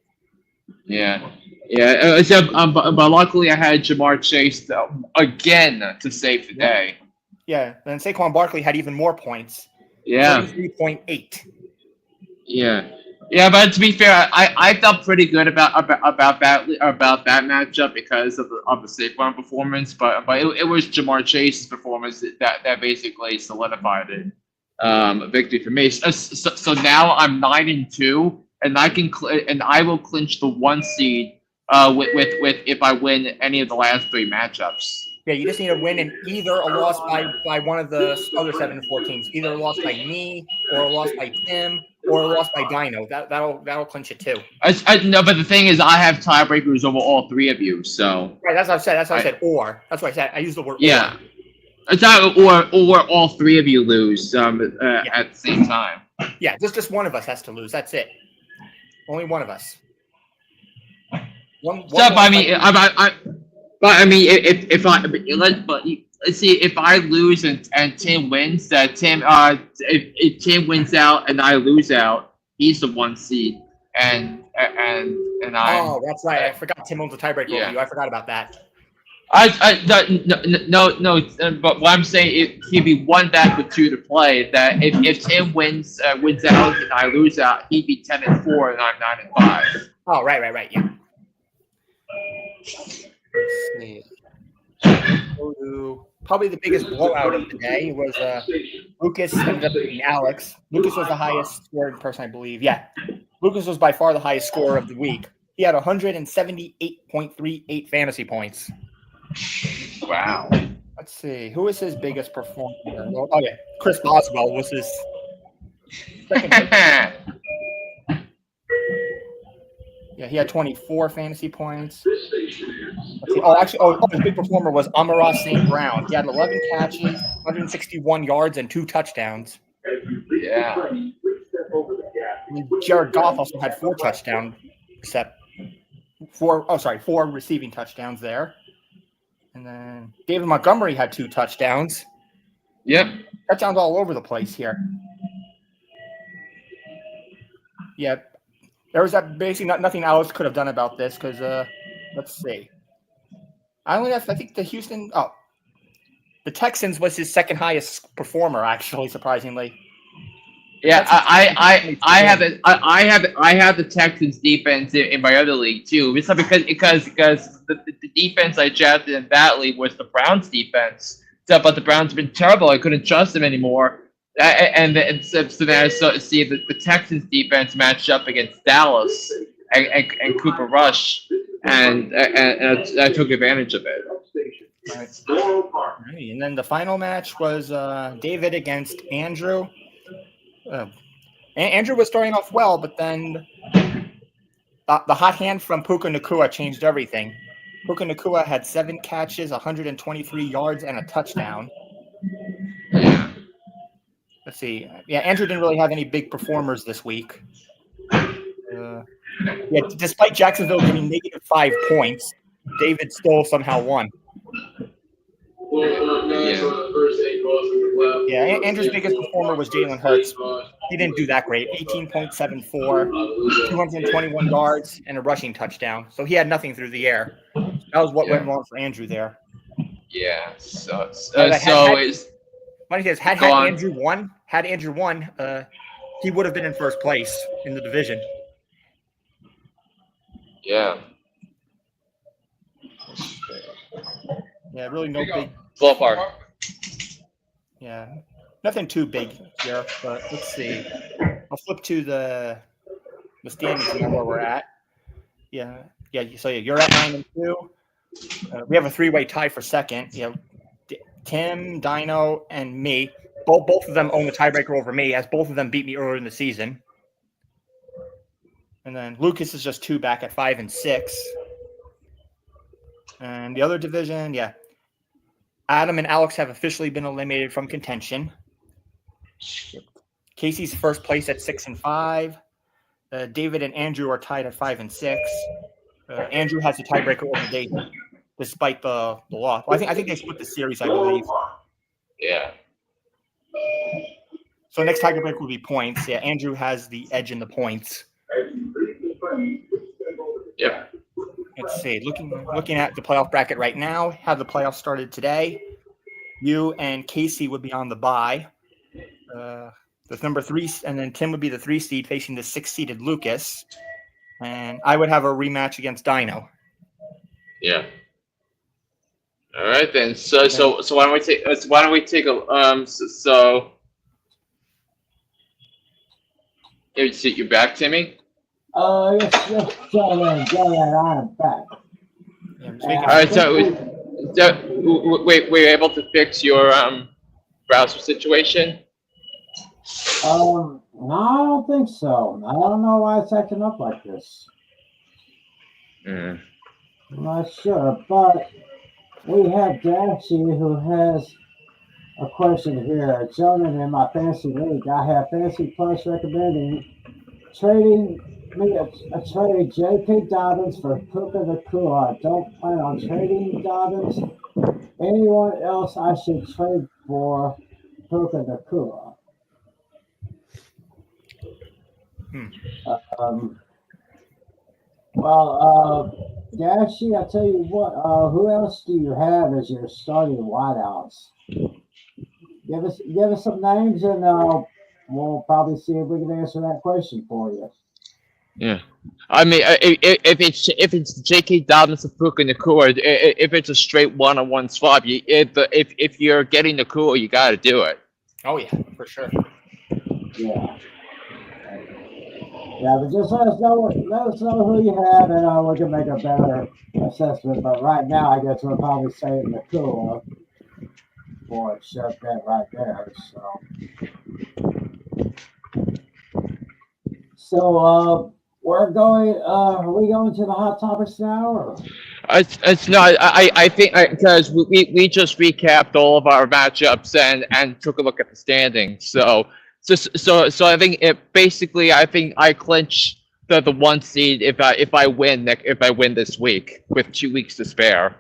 S2: Yeah. But luckily I had Jamar Chase again to save the day.
S4: Yeah, and Saquon Barkley had even more points.
S2: Yeah,
S4: 3.8.
S2: Yeah, but to be fair, I felt pretty good about that matchup because of the Saquon performance, but it was Jamar Chase's performance that basically solidified it. Victory for me. So now I'm 9-2, and I will clinch the 1 seed with if I win any of the last 3 matchups.
S4: Yeah, you just need to win in either a loss by one of the other 7-4 teams, either a loss by me or a loss by Tim or a loss by Dino. That'll clinch it too.
S2: No, but the thing is, I have tiebreakers over all 3 of you. So
S4: right, that's what I said. That's what I said. Or that's what I said. I used the word.
S2: Yeah.
S4: Or.
S2: It's not or all 3 of you lose at the same time.
S4: Yeah, just one of us has to lose. That's it. Only one of us.
S2: Let's see if I lose and Tim wins. If Tim wins out and I lose out, he's the 1 seed, and I.
S4: Oh, that's right. I forgot Tim owns the tiebreaker over you. I forgot about that.
S2: No. But what I'm saying, he'd be 1 back with 2 to play. That if Tim wins out and I lose out, he'd be 10-4 and I'm 9-5.
S4: Oh, right. Yeah. Let's see. Probably the biggest blowout of the day was Lucas ended up beating Alex. Lucas was the highest scoring person, I believe. Yeah, Lucas was by far the highest scorer of the week. He had 178.38 fantasy points.
S2: Wow.
S4: Let's see. Who was his biggest performer? Oh, yeah. Chris Boswell was his second. Yeah, he had 24 fantasy points. Let's see. His big performer was Amon-Ra St. Brown. He had 11 catches, 161 yards, and 2 touchdowns.
S2: Yeah.
S4: And Jared Goff also had 4 touchdowns, four receiving touchdowns there. And then David Montgomery had 2 touchdowns.
S2: Yep.
S4: Touchdowns all over the place here. Yeah. There was basically nothing Alex could have done about this because, let's see. I think the Texans was his second highest performer, actually, surprisingly.
S2: Yeah, I have the Texans defense in my other league too. It's not because the defense I drafted in that league was the Browns defense. But the Browns have been terrible. I couldn't trust them anymore. And so then I see the Texans defense matched up against Dallas and Cooper Rush, and I took advantage of it.
S4: Right. And then the final match was David against Andrew. Andrew was starting off well, but then the hot hand from Puka Nacua changed everything. Puka Nacua had 7 catches, 123 yards, and a touchdown.
S2: Yeah.
S4: Let's see. Yeah, Andrew didn't really have any big performers this week. Despite Jacksonville getting negative 5 points, David still somehow won. Yeah, Andrew's biggest performer was Jalen Hurts. He didn't do that great. 18.74, 221 yards, and a rushing touchdown. So he had nothing through the air. That was what went wrong for Andrew there.
S2: Yeah. So
S4: had Andrew won, he would have been in first place in the division.
S2: Yeah.
S4: Yeah, really no big.
S2: So far.
S4: Yeah, nothing too big here, but let's see. I'll flip to the standings and where we're at. Yeah. So you're at 9-2. We have a 3-way tie for second. Tim, Dino, and me. Both of them own the tiebreaker over me, as both of them beat me earlier in the season. And then Lucas is just 2 back at 5-6. And the other division, Adam and Alex have officially been eliminated from contention. Casey's first place at 6-5. David and Andrew are tied at 5-6. Andrew has the tiebreaker over David, despite the loss. Well, I think they split the series, I believe.
S2: Yeah.
S4: So next tiebreaker will be points. Yeah, Andrew has the edge in the points.
S2: Yeah.
S4: Let's see. Looking at the playoff bracket right now, how the playoffs started today. You and Casey would be on the bye. The number 3, and then Tim would be the 3 seed facing the 6-seeded Lucas, and I would have a rematch against Dino.
S2: Yeah. All right then. So why don't we take a you're back, Timmy?
S1: Yes, I'm back.
S4: Yeah,
S2: All right. So were you able to fix your browser situation?
S1: No, I don't think so. I don't know why it's acting up like this.
S2: Mm.
S1: I'm not sure, but we have Dashy who has a question here. Gentlemen, in my fantasy league, I have Fantasy Plus recommending trading me a trade J.K. Dobbins for Puka Nacua. I don't plan on trading Dobbins. Anyone else I should trade for Puka Nacua? Dashy, I tell you what, who else do you have as your starting wideouts? Give us some names, and we'll probably see if we can answer that question for you.
S2: Yeah, I mean, if it's J.K. Dobbins and Puka Nacua, if it's a straight one-on-one swap, if you're getting Nacua, you got to do it.
S4: Oh yeah, for sure.
S1: Yeah, but just let us know who you have, and we can make a better assessment. But right now, I guess we're probably saying Nacua. Boy, shut that right there. So we're going. Are we going to the hot topics now? Or?
S2: It's not. I think because we just recapped all of our matchups and took a look at the standings. So I think I clinch the 1 seed if I win this week with 2 weeks to spare.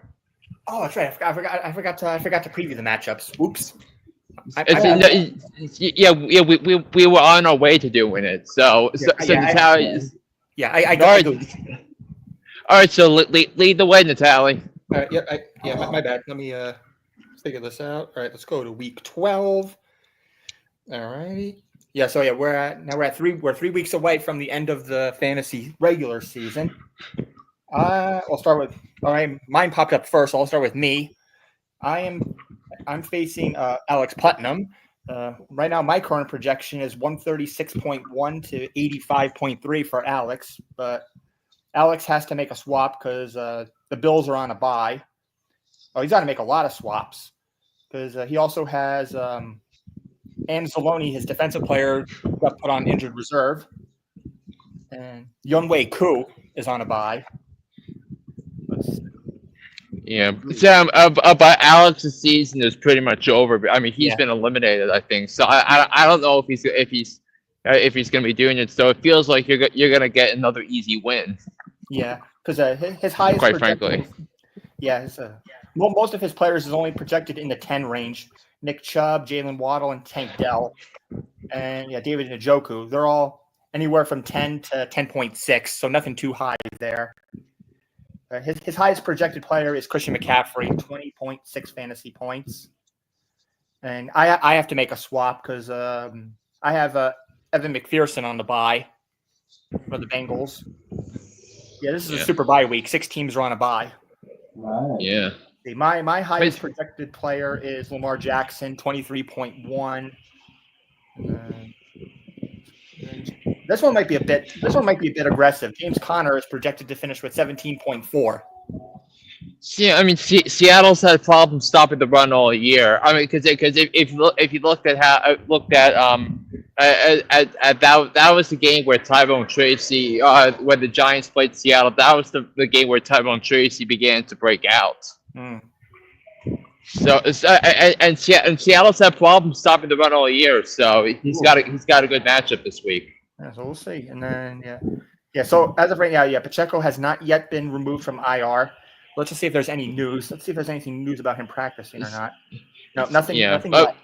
S4: Oh, that's right. I forgot to preview the matchups. Oops.
S2: We were on our way to doing it.
S4: I got it.
S2: All right, so lead the way, Natale.
S4: My bad. Let me figure this out. All right, let's go to week 12. All righty. Yeah, so we're at 3 weeks away from the end of the fantasy regular season. I'll start with mine popped up first. So I'll start with me. I'm facing Alex Putnam. Right now, my current projection is 136.1 to 85.3 for Alex, but Alex has to make a swap because the Bills are on a bye. Oh, he's got to make a lot of swaps because he also has Anzalone, his defensive player, got put on injured reserve, and Younghoe Koo is on a bye.
S2: Yeah, but Alex's season is pretty much over. I mean, he's been eliminated, I think. So I don't know if he's going to be doing it. So it feels like you're going to get another easy win.
S4: Yeah, because his highest,
S2: quite frankly,
S4: yeah, most of his players is only projected in the 10 range. Nick Chubb, Jalen Waddle, and Tank Dell, and David Njoku. They're all anywhere from 10 to 10.6, so nothing too high there. His highest projected player is Christian McCaffrey, 20.6 fantasy points. And I have to make a swap because I have Evan McPherson on the bye for the Bengals. Yeah, this is a super bye week. 6 teams are on a bye.
S1: Right.
S2: Yeah.
S4: See, my highest projected player is Lamar Jackson, 23.1. This one might be a bit aggressive. James Conner is projected to finish with 17.4.
S2: Yeah, I mean, Seattle's had problems stopping the run all year. I mean, because if you looked at that was the game where Tyrone Tracy, when the Giants played Seattle, that was the game where Tyrone Tracy began to break out. So and Seattle's had problems stopping the run all year. So he's got a good matchup this week.
S4: Yeah, so we'll see. And then so as of right now, Pacheco has not yet been removed from IR. Let's just see if there's any news. Let's see if there's anything news about him practicing or not. No, nothing.
S2: Yeah,
S4: nothing yet.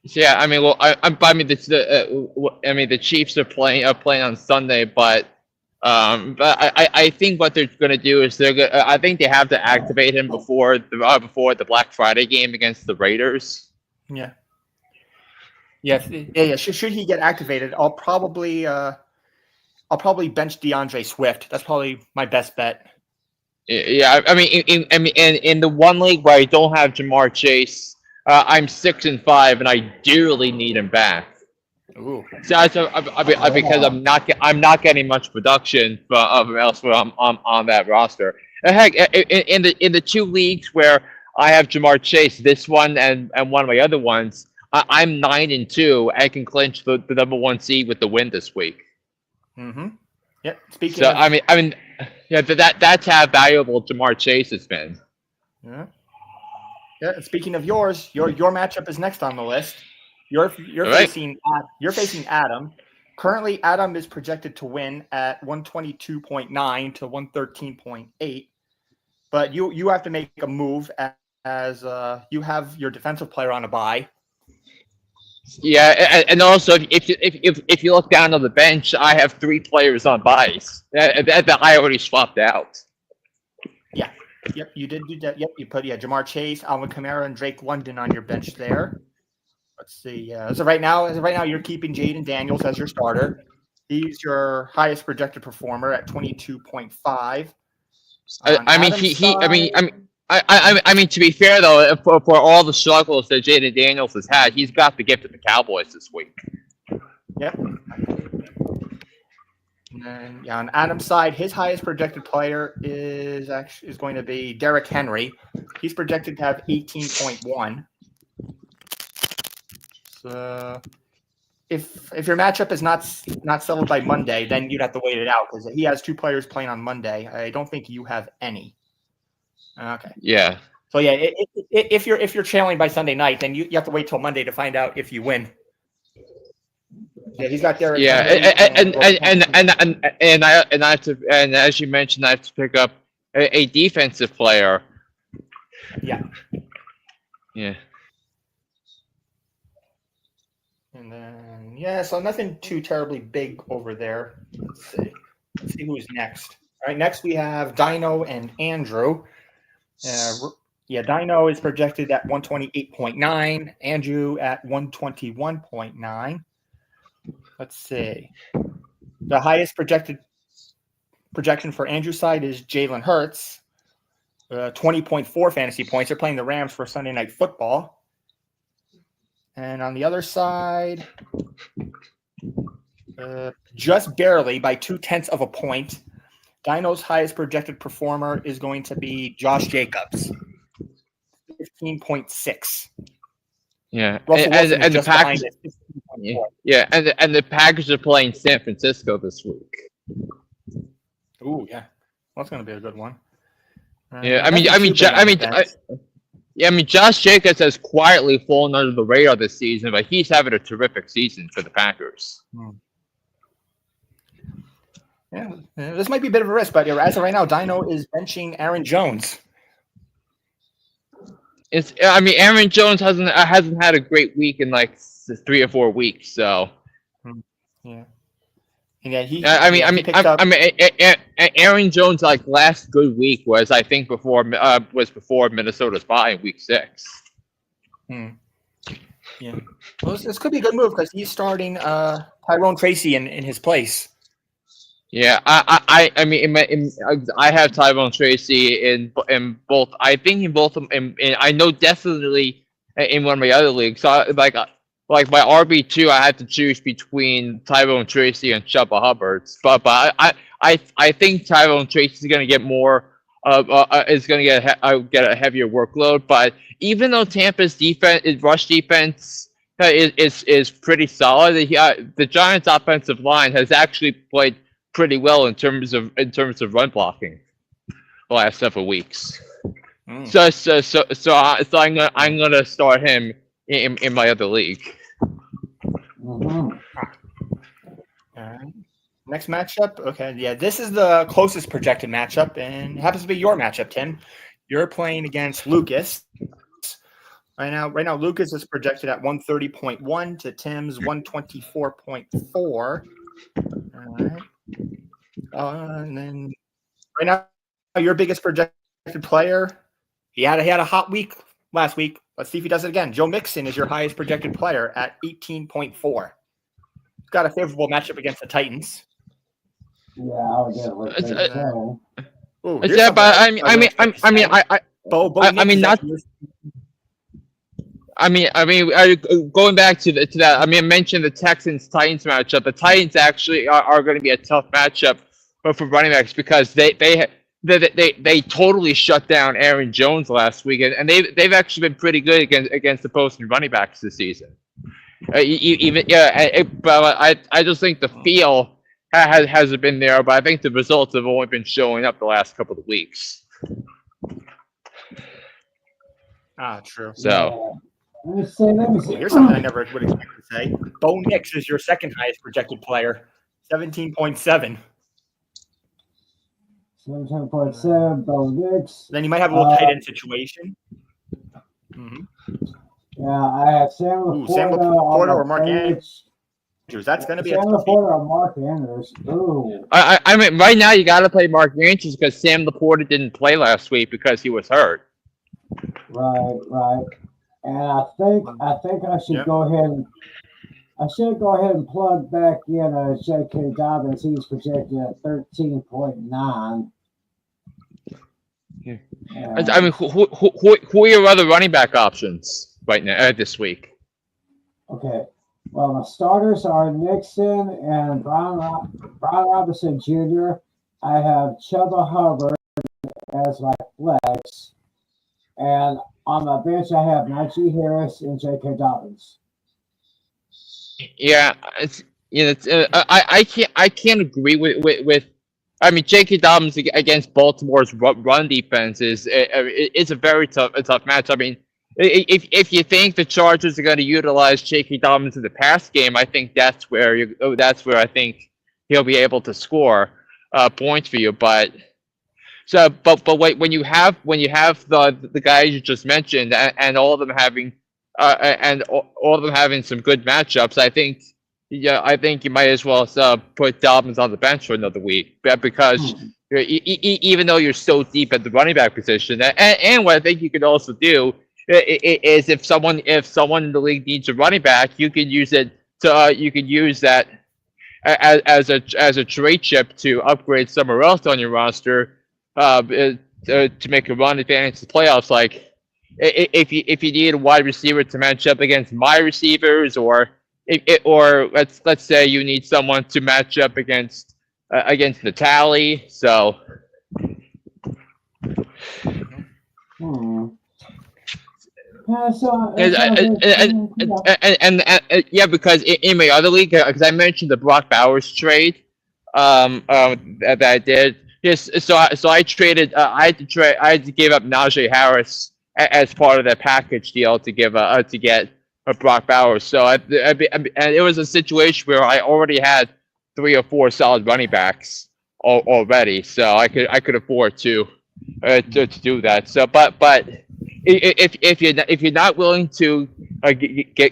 S2: Yeah. I mean, well, the Chiefs are playing on Sunday, but I think what they're going to do is I think they have to activate him before the Black Friday game against the Raiders.
S4: Yeah. Should he get activated, I'll probably bench DeAndre Swift. That's probably my best bet.
S2: Yeah, I mean, in the one league where I don't have Jamar Chase, I'm 6-5, and I dearly need him back.
S4: Ooh.
S2: So because I'm not getting much production from elsewhere on that roster. Heck, in the 2 leagues where I have Jamar Chase, this one and one of my other ones, I'm 9-2 and can clinch the number 1 seed with the win this week.
S4: Mm-hmm. Yep. Speaking.
S2: So
S4: of,
S2: I mean, that's how valuable Jamar Chase has been.
S4: Yeah. Yeah. Speaking of yours, your matchup is next on the list. You're facing Adam. Currently, Adam is projected to win at 122.9 to 113.8. But you have to make a move as you have your defensive player on a bye.
S2: Yeah, and also if you look down on the bench, I have 3 players on buys that I already swapped out.
S4: Yeah, yep, you did do that. Yep, you put Jamar Chase, Alvin Kamara, and Drake London on your bench there. Let's see. So right now, you're keeping Jayden Daniels as your starter. He's your highest projected performer at 22.5.
S2: I mean, to be fair though, for all the struggles that Jayden Daniels has had, he's got the gift of the Cowboys this week.
S4: Yep. And then, on Adam's side, his highest projected player is going to be Derrick Henry. He's projected to have 18.1. So, if your matchup is not settled by Monday, then you'd have to wait it out because he has 2 players playing on Monday. I don't think you have any. Okay.
S2: Yeah.
S4: So if you're trailing by Sunday night, then you have to wait till Monday to find out if you win. Yeah, he's got Derrick.
S2: Yeah, and as you mentioned, I have to pick up a defensive player.
S4: Yeah.
S2: Yeah.
S4: And then so nothing too terribly big over there. Let's see who's next. All right, next we have Dino and Andrew. Dino is projected at 128.9. Andrew at 121.9. Let's see. The highest projection for Andrew's side is Jalen Hurts, 20.4 fantasy points. They're playing the Rams for Sunday Night Football. And on the other side, just barely by 0.2 of a point, Dino's highest projected performer is going to be Josh Jacobs, 15.6.
S2: Yeah, and the Packers. Yeah, and the Packers are playing San Francisco this week.
S4: Ooh, yeah, that's going to be a good one.
S2: Yeah, I mean, Josh Jacobs has quietly fallen under the radar this season, but he's having a terrific season for the Packers.
S4: Yeah, this might be a bit of a risk, but as of right now, Dino is benching Aaron Jones.
S2: Aaron Jones hasn't had a great week in like 3 or 4 weeks, so.
S4: Yeah. And
S2: Aaron Jones like last good week was I think before Minnesota's bye in week 6.
S4: Yeah. Well, this could be a good move because he's starting Tyrone Tracy in his place.
S2: Yeah, I have Tyrone Tracy in both. I think in both of them. I know definitely in one of my other leagues. So like my RB2, I had to choose between Tyrone Tracy and Chuba Hubbard. But I think Tyrone Tracy is going to get more. Is going to get a heavier workload. But even though Tampa's rush defense is pretty solid, the Giants' offensive line has actually played pretty well in terms of run blocking the last several weeks. So I'm gonna start him in my other league.
S4: All right. Next matchup. Okay, yeah, this is the closest projected matchup, and it happens to be your matchup, Tim. You're playing against Lucas. Right now, Lucas is projected at 130.1 to Tim's 124.4. All right. And then right now, your biggest projected player, he had a hot week last week. Let's see if he does it again. Joe Mixon is your highest projected player at 18.4. Got a favorable matchup against the Titans.
S1: Yeah, I would get it with
S2: going back to that. I mentioned the Texans Titans matchup. The Titans actually are going to be a tough matchup for running backs because they totally shut down Aaron Jones last week, and they've actually been pretty good against opposing running backs this season. But I just think the feel hasn't been there, but I think the results have only been showing up the last couple of weeks.
S4: True.
S2: So.
S1: Let me see.
S4: Here's something I never would expect to say. Bo Nix is your second highest projected player, 17.7.
S1: 17.7, Bo Nix.
S4: Then you might have a little tight end situation.
S1: Yeah, I have Sam Laporta
S4: or Mark Andrews. That's going to be
S1: Sam Laporta or Mark Andrews. Ooh.
S2: I mean, right now you got to play Mark Andrews because Sam Laporta didn't play last week because he was hurt.
S1: Right. And I think I should go ahead and plug back in J.K. Dobbins. He's projected at 13.9.
S2: Yeah. I mean, who are your other running back options right now this week?
S1: Okay. Well, my starters are Mixon and Brian Robinson Jr. I have Chuba Hubbard as my flex. And on my bench, I have Najee Harris and J.K. Dobbins.
S2: Yeah, I can't agree with. I mean, J.K. Dobbins against Baltimore's run defense is a very tough match. I mean, if you think the Chargers are going to utilize J.K. Dobbins in the pass game, I think that's where I think he'll be able to score points for you. But wait, when you have the guys you just mentioned and all of them having some good matchups, I think you might as well put Dobbins on the bench for another week because even though you're so deep at the running back position, and what I think you could also do is if someone in the league needs a running back, you can use that as a trade chip to upgrade somewhere else on your roster. To make a run advantage to the playoffs, like if you need a wide receiver to match up against my receivers, or let's say you need someone to match up against Natale. So. Yeah, because in my other league, because I mentioned the Brock Bowers trade that I did. Yes, so I traded. I had to give up Najee Harris as part of that package deal to get Brock Bowers. So and it was a situation where I already had 3 or 4 solid running backs already, so I could afford to do that. So, but if you're not willing to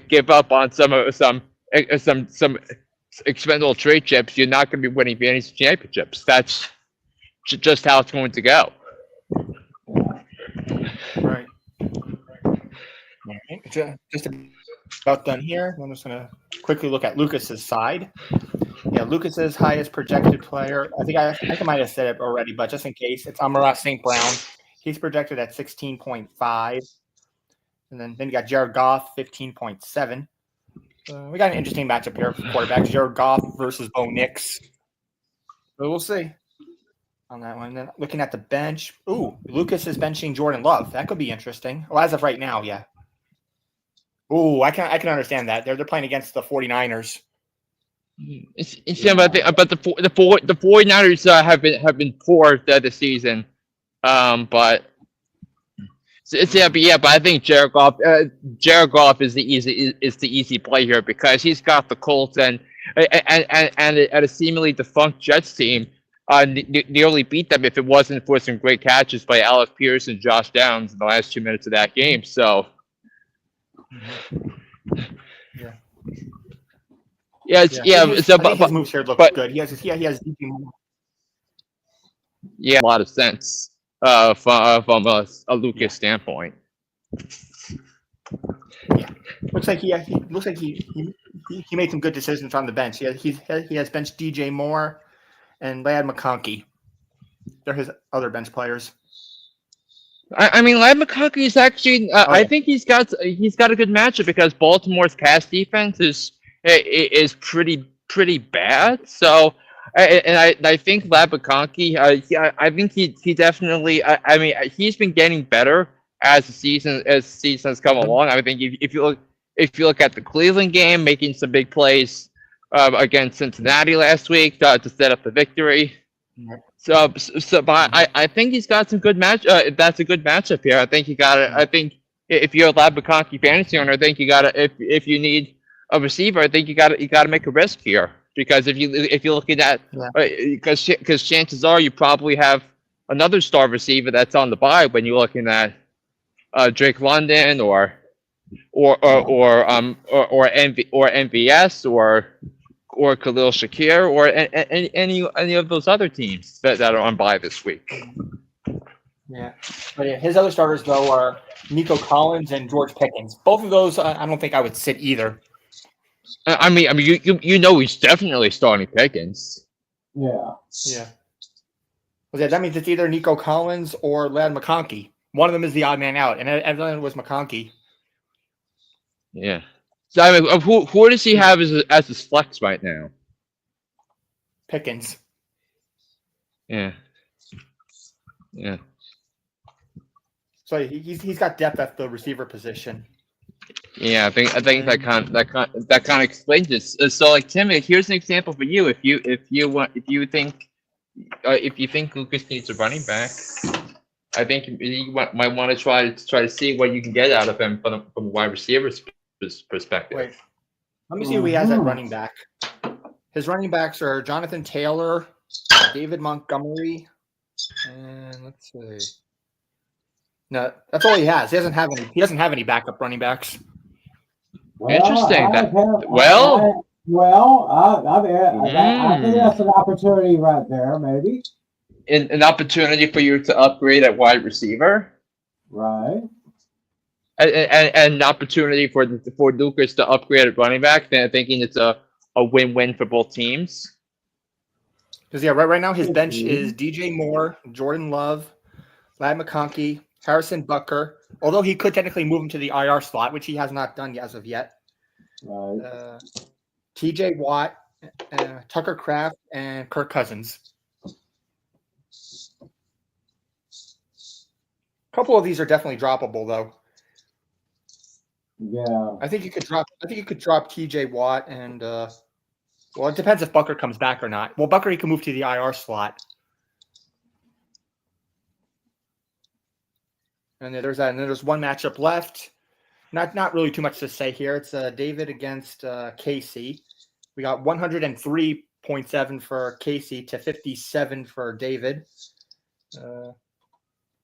S2: give up on some expendable trade chips, you're not going to be winning fantasy championships. That's just how it's going to go.
S4: Right. Just about done here. I'm just going to quickly look at Lucas's side. Yeah, Lucas's highest projected player. I think I might have said it already, but just in case, it's Amon-Ra St. Brown. He's projected at 16.5. And then you got Jared Goff, 15.7. We got an interesting matchup here for quarterbacks. Jared Goff versus Bo Nix. So we'll see on that one. Then looking at the bench. Ooh, Lucas is benching Jordan Love. That could be interesting. Well, as of right now, yeah. Ooh, I can understand that. They're playing against the 49ers.
S2: But the 49ers have been poor this season. But I think Jared Goff is the easy play here because he's got the Colts and a seemingly defunct Jets team nearly beat them if it wasn't for some great catches by Alec Pierce and Josh Downs in the last 2 minutes of that game. So yeah. So
S4: I think his moves here look good. He has DJ Moore.
S2: Yeah, a lot of sense from a Lucas standpoint.
S4: Yeah, looks like he made some good decisions on the bench. He has benched DJ Moore and Ladd McConkey. They're his other bench players.
S2: I mean, Ladd McConkey is actually. I think he's got a good matchup because Baltimore's pass defense is pretty bad. So, I think Ladd McConkey. I think he definitely. I mean, he's been getting better as the season has come along. I think if you look at the Cleveland game, making some big plays against Cincinnati last week to set up the victory. So, but I think he's got some good match. That's a good matchup here. I think you got it. I think if you're a Ladd McConkey fantasy owner, I think you got to if you need a receiver, I think you got to make a risk here because if you're looking at because chances are you probably have another star receiver that's on the bye when you're looking at Drake London or MVS or Khalil Shakir or any of those other teams that are on bye this week.
S4: Yeah, but his other starters though are Nico Collins and George Pickens. Both of those, I don't think I would sit either.
S2: I mean, he's definitely starting Pickens.
S1: Yeah.
S4: Well, that means it's either Nico Collins or Ladd McConkey. One of them is the odd man out, and everyone was McConkey.
S2: Yeah. So I mean, who does he have as his flex right now?
S4: Pickens.
S2: Yeah.
S4: So he's got depth at the receiver position.
S2: Yeah, I think that kind of explains it. So like Tim, here's an example for you. If you think Lucas needs a running back, I think you might want to try to see what you can get out of him from a wide receiver's perspective.
S4: Wait, let me see who he has at running back. His running backs are Jonathan Taylor, David Montgomery, and let's see. No, that's all he has. He doesn't have any backup running backs.
S1: Well,
S2: Interesting.
S1: I think that's an opportunity right there, maybe.
S2: An opportunity for you to upgrade at wide receiver.
S1: Right.
S2: And an opportunity for Lucas to upgrade at running back. Then thinking it's a win-win for both teams.
S4: Because right now his bench is DJ Moore, Jordan Love, Ladd McConkey, Harrison Butker. Although he could technically move him to the IR slot, which he has not done as of yet.
S1: Right.
S4: TJ Watt, Tucker Kraft, and Kirk Cousins. A couple of these are definitely droppable, though.
S1: Yeah.
S4: I think you could drop TJ Watt and well, it depends if Butker comes back or not. Well, Butker he can move to the IR slot. And then there's that. And then there's one matchup left. Not really too much to say here. It's David against Casey. We got 103.7 for Casey to 57 for David.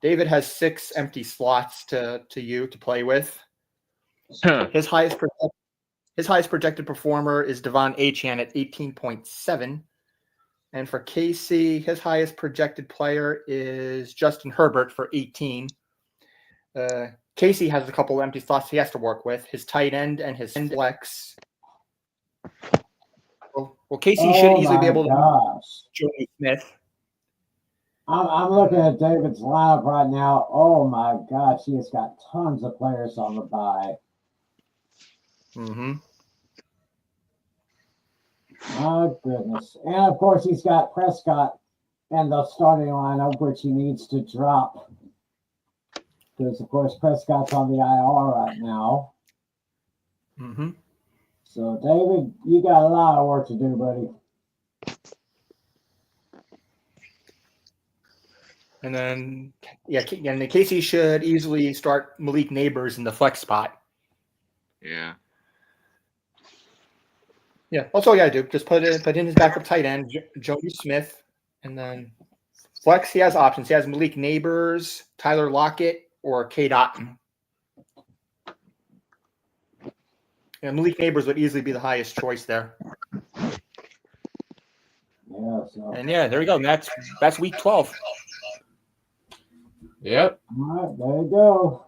S4: David has 6 empty slots to play with. His highest projected performer is Devon Achane at 18.7. And for Casey, his highest projected player is Justin Herbert for 18. Casey has a couple empty slots he has to work with, his tight end and his flex. Well, Casey should easily be able to Joey Smith.
S1: I'm looking at David's lineup right now. Oh my gosh, he has got tons of players on the bye.
S4: Mm-hmm.
S1: My goodness. And of course, he's got Prescott and the starting lineup, which he needs to drop. Because, of course, Prescott's on the IR right now.
S4: Mm-hmm.
S1: So, David, you got a lot of work to do, buddy.
S4: And then, Casey should easily start Malik Neighbors in the flex spot.
S3: Yeah.
S4: Yeah, that's all you got to do. Just put in his backup tight end, Joey Smith. And then flex, he has options. He has Malik Neighbors, Tyler Lockett, or Cade Otton. Yeah, Malik Neighbors would easily be the highest choice there.
S1: Yeah, so.
S4: And there we go. And that's week 12.
S3: Yep.
S1: All right, there you go.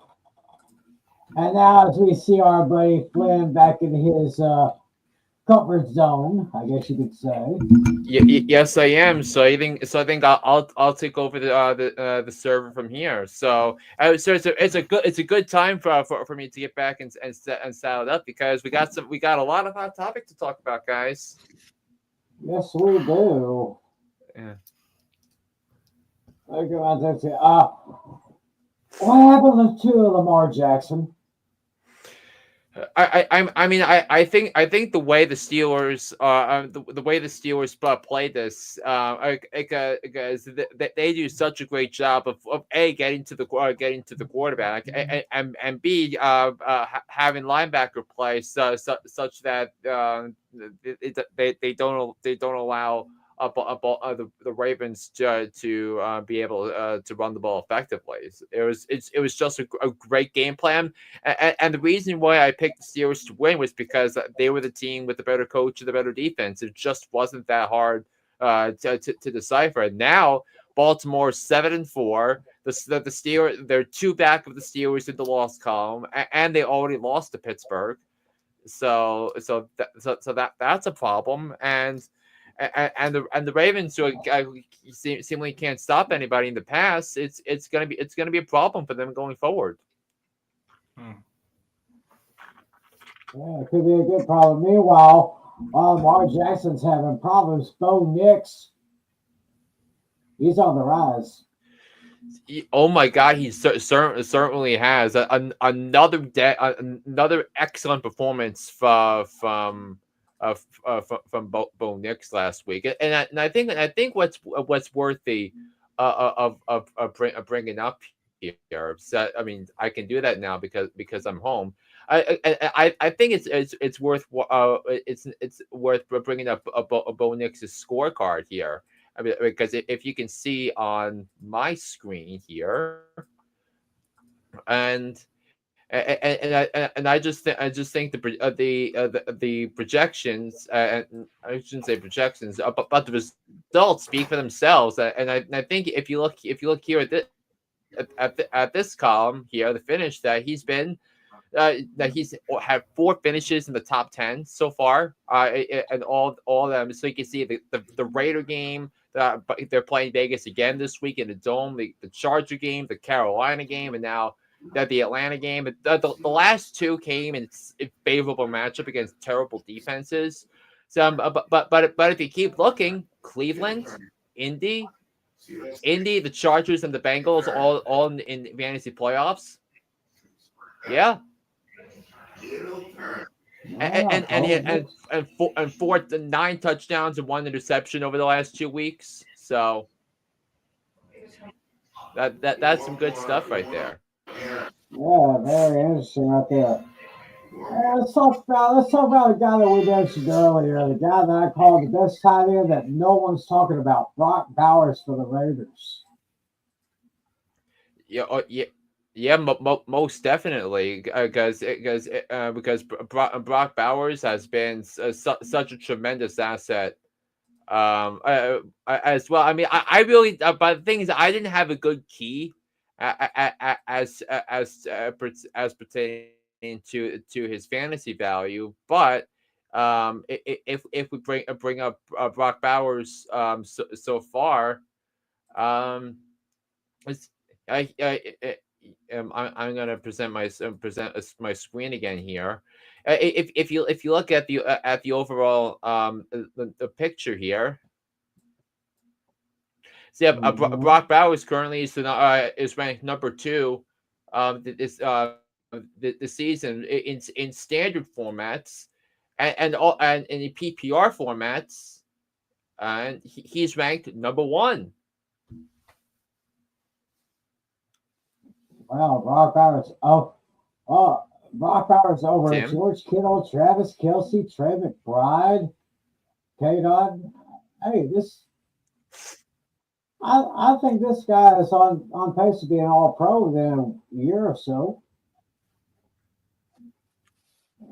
S1: And now as we see our buddy Flynn back in his comfort zone, I guess you could say.
S2: Yes, I am. So I think I'll take over the server from here. So it's a good time for me to get back and settle up because we got a lot of hot topics to talk about, guys.
S1: Yes, we do.
S2: Yeah.
S1: What happened to Lamar Jackson?
S2: I think the way the Steelers play this they do such a great job of A, getting to the quarterback and B, having linebacker play such that they don't allow the Ravens to be able to run the ball effectively. It was just a great game plan, and the reason why I picked the Steelers to win was because they were the team with the better coach and the better defense. It just wasn't that hard to decipher. Now Baltimore 7-4. The Steelers, they're 2 back of the Steelers in the loss column, and they already lost to Pittsburgh. So that's a problem, and the Ravens, who seemingly can't stop anybody in the pass, it's gonna be a problem for them going forward.
S1: Yeah, it could be a good problem. Meanwhile, Lamar Jackson's having problems. Bo Nix, he's on the rise.
S2: Oh my God, he certainly has another excellent performance from Bo Nix last week, and I think what's worthy of bringing up here. So, I mean, I can do that now because I'm home. I think it's worth bringing up Bo Nix's scorecard here. I mean, because if you can see on my screen here, and I just think the projections, and I shouldn't say projections, but the results speak for themselves. And I think if you look here at this column here, the finish that he's had 4 finishes in the top 10 so far, and all of them. So you can see the Raider game. They're playing Vegas again this week in the Dome. The Charger game, the Carolina game, and now the Atlanta game. The last 2 came in a favorable matchup against terrible defenses. So, but if you keep looking, Cleveland, Indy, the Chargers, and the Bengals all in fantasy playoffs. Yeah. And 9 touchdowns and 1 interception over the last 2 weeks. So that's some good stuff right there.
S1: Yeah, very interesting right there. Let's talk about the guy that we mentioned earlier, the guy that I called the best tight end that no one's talking about, Brock Bowers for the Raiders.
S2: Yeah, yeah, most definitely, because Brock Bowers has been such a tremendous asset. As well. I mean, I really, but the thing is, I didn't have a good key as pertaining to his fantasy value, but if we bring up Brock Bowers so far, um, it's I'm gonna present my screen again here. If you look at the overall the picture here, so yeah,
S1: Mm-hmm.
S2: Brock Bowers currently is ranked number 2 this season in standard formats and in the PPR formats, and he's ranked number 1.
S1: Wow, Brock Bowers. Brock Bowers over
S2: Tim.
S1: George Kittle, Travis Kelsey, Trey McBride, K. Dot. Hey, I think this guy is on pace to be an All Pro within a year or so.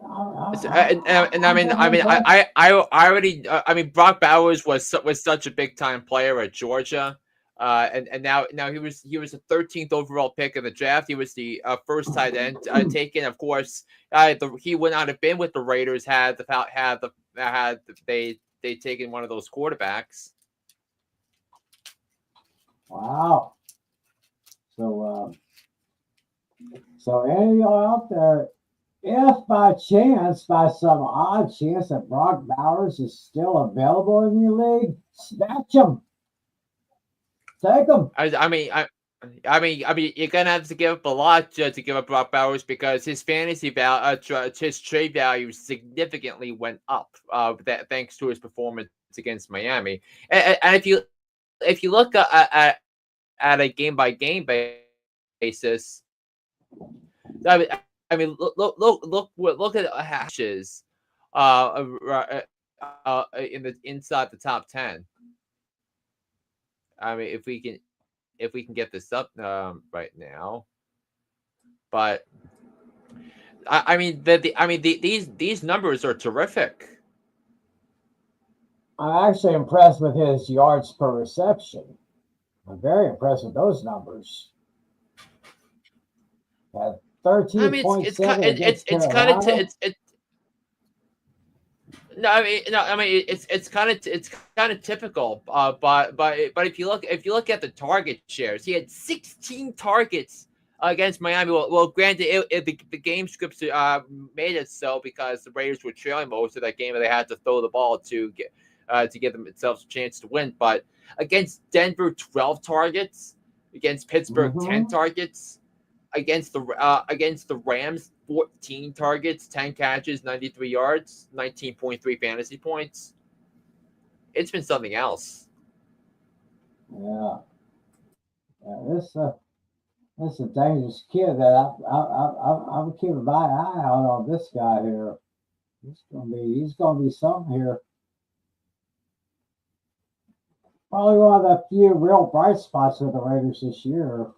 S2: And I
S1: I'm
S2: mean,
S1: very impressed.
S2: I already, I mean, Brock Bowers was such a big time player at Georgia, and now he was the 13th overall pick in the draft. He was the first tight end taken. Of course, he would not have been with the Raiders had they taken one of those quarterbacks.
S1: Wow. So any of y'all out there, if by chance, by some odd chance, that Brock Bowers is still available in your league, snatch him, take him.
S2: I mean, you're gonna have to give up a lot to give up Brock Bowers because his fantasy value, his trade value significantly went up. That thanks to his performance against Miami. And if you look at a game by game basis, I mean, look at hashes, in the inside the top 10. I mean, if we can get this up right now, but I mean these numbers are terrific.
S1: I'm actually impressed with his yards per reception. I'm very impressed with those numbers. Had
S2: I mean, it's
S1: 13.7 against
S2: it's kind of
S1: Carolina.
S2: it's no, I mean no, I mean it's kind of typical. But if you look at the target shares, he had 16 targets against Miami. Well, granted, the game scripts made it so because the Raiders were trailing most of that game, and they had to throw the ball to give themselves a chance to win. But against Denver, 12 targets. Against Pittsburgh, 10
S1: Mm-hmm.
S2: targets. Against the Rams, 14 targets, 10 catches, 93 yards, 19.3 fantasy points. It's been something else.
S1: Yeah. This is a dangerous kid that I'm keeping my eye out on this guy here. He's gonna be something here. Probably one of the few real bright spots of the Raiders this year.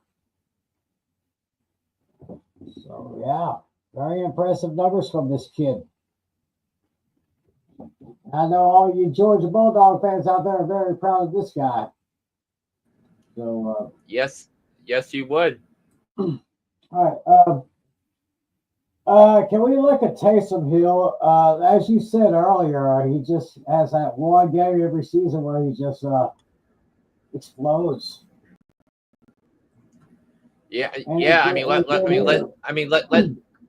S1: So yeah, very impressive numbers from this kid. I know all you Georgia Bulldog fans out there are very proud of this guy. So
S2: Yes, yes, you would.
S1: all right, can we look at Taysom Hill? As you said earlier, he just has that one game every season where he just explodes.
S2: Yeah,
S1: And
S2: yeah. I
S1: again,
S2: mean,
S1: and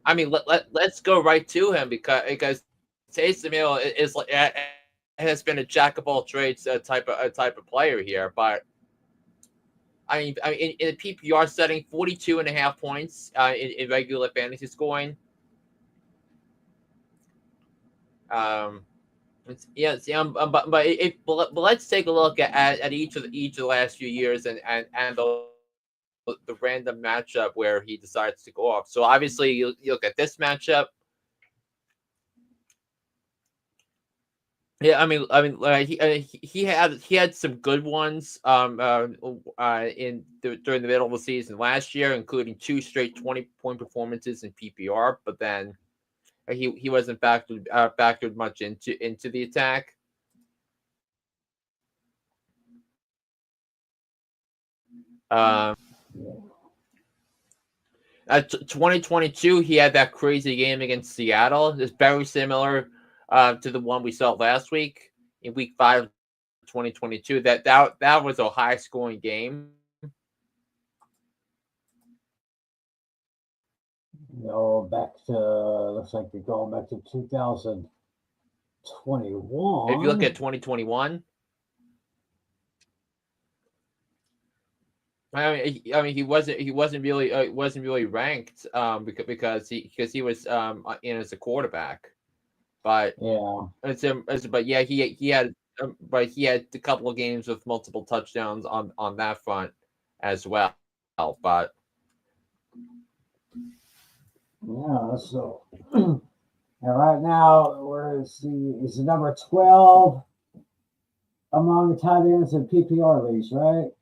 S1: again
S2: let's go right to him because Taysom Hill is like has been a jack of all trades type of player here, but. I mean, in a PPR setting, 42.5 points in regular fantasy scoring. Um, but let's take a look at each of the last few years and
S5: the random matchup where he decides to go off. So obviously, you look at this matchup. Yeah, he had some good ones during the middle of the season last year, including 2 straight 20-point performances in PPR. But then he wasn't factored much into the attack. 2022, he had that crazy game against Seattle. It's very similar to the one we saw last week in Week 5 of 2022. That was a high-scoring game.
S1: Back to looks like you're going back to 2021.
S5: If you look at 2021. I mean, he wasn't really ranked because he was in as a quarterback, but
S1: yeah,
S5: he had a couple of games with multiple touchdowns on that front as well, but
S1: yeah. So, and right now, is the number 12 among the tight ends in PPR leagues, right?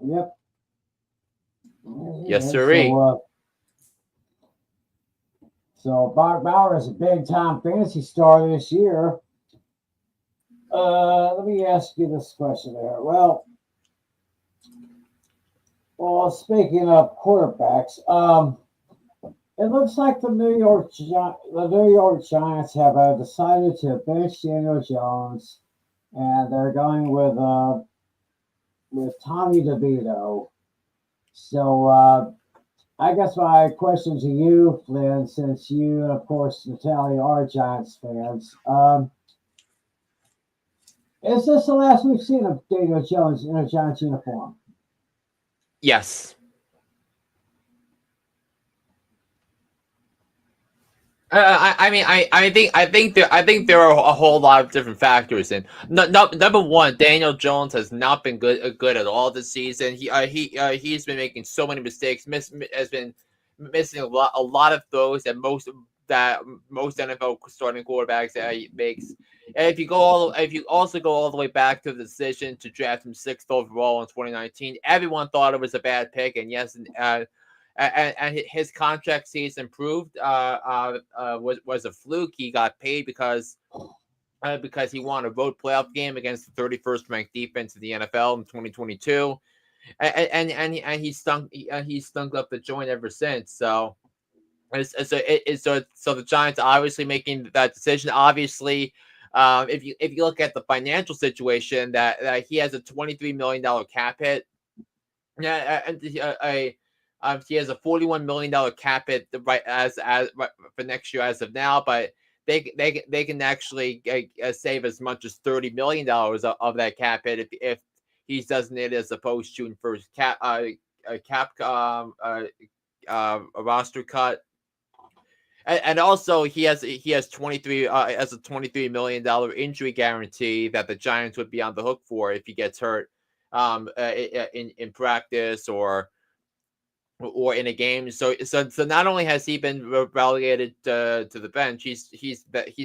S1: Yep.
S5: Yes, sirree.
S1: So Brock Bauer is a big-time fantasy star this year. Let me ask you this question here. Well, speaking of quarterbacks, it looks like the New York Giants have decided to bench Daniel Jones, and they're going with Tommy DeVito. So I guess my question to you, Flynn, since you and of course Natalia are Giants fans, is this the last we've seen of Daniel Jones in a Giants uniform?
S5: Yes. I think there are a whole lot of different factors. And number one, Daniel Jones has not been good at all this season. He's been making so many mistakes. Has been missing a lot of throws that most NFL starting quarterbacks makes. And if you also go all the way back to the decision to draft him 6th overall in 2019, everyone thought it was a bad pick. And yes, and his contract season proved was a fluke. He got paid because he won a road playoff game against the 31st ranked defense in the NFL in 2022, and he stunk up the joint ever since. So the Giants are obviously making that decision. Obviously, if you look at the financial situation, that he has a $23 million cap hit. Yeah, and he has a $41 million cap hit for next year as of now, but they can actually save as much as $30 million of that cap hit if he doesn't it as opposed to first a roster cut. And also he has $23 million injury guarantee that the Giants would be on the hook for if he gets hurt in practice or in a game. So not only has he been relegated to the bench, he's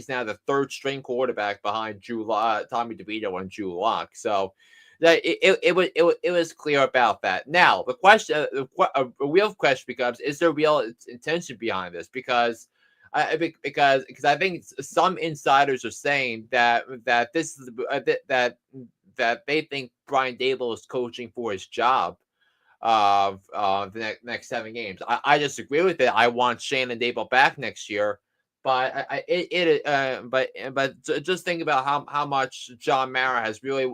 S5: now the 3rd string quarterback behind Tommy DeVito and Drew Lock. So it was clear about that. Now the question, a real question becomes: is there real intention behind this? Because I think some insiders are saying that this is that they think Brian Daboll is coaching for his job of the next 7 games. I disagree with it. I want Shannon Daboll back next year, but but just think about how much John Mara has really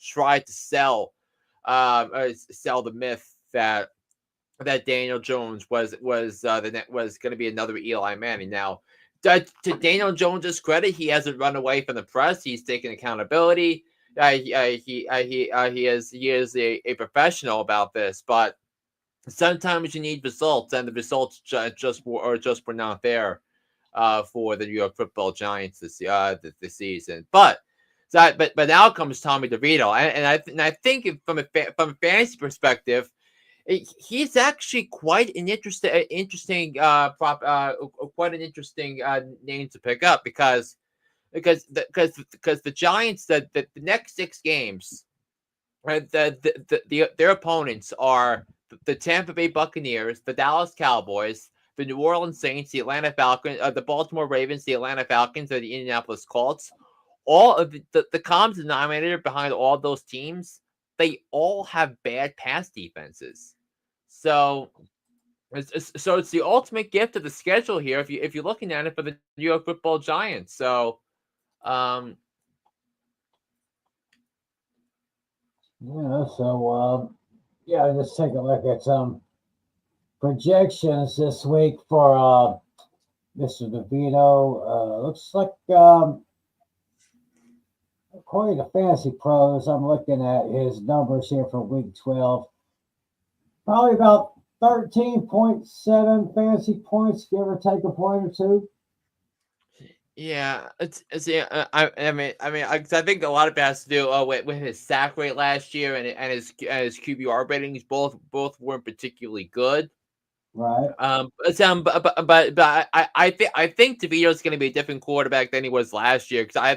S5: tried to sell the myth that Daniel Jones was going to be another Eli Manning. Now, to Daniel Jones's credit, he hasn't run away from the press. He's taken accountability. He is a professional about this, but sometimes you need results, and the results just were not there for the New York Football Giants this season. But But now comes Tommy DeVito, and I think from a fantasy perspective, he's actually quite an interesting name to pick up because the Giants the next 6 games, right? Their opponents are the Tampa Bay Buccaneers, the Dallas Cowboys, the New Orleans Saints, the Atlanta Falcons, the Baltimore Ravens, the Atlanta Falcons, and the Indianapolis Colts. All of the common denominator behind all those teams, they all have bad pass defenses. So it's the ultimate gift of the schedule here if you're looking at it for the New York Football Giants. So
S1: just take a look at some projections this week for Mr. DeVito. Looks like according to Fantasy Pros, I'm looking at his numbers here for week 12. Probably about 13.7 fantasy points, give or take a point or two.
S5: yeah, I think a lot of it has to do with his sack rate last year and his QBR ratings. Both weren't particularly good.
S1: Right.
S5: But I think DeVito's going to be a different quarterback than he was last year because I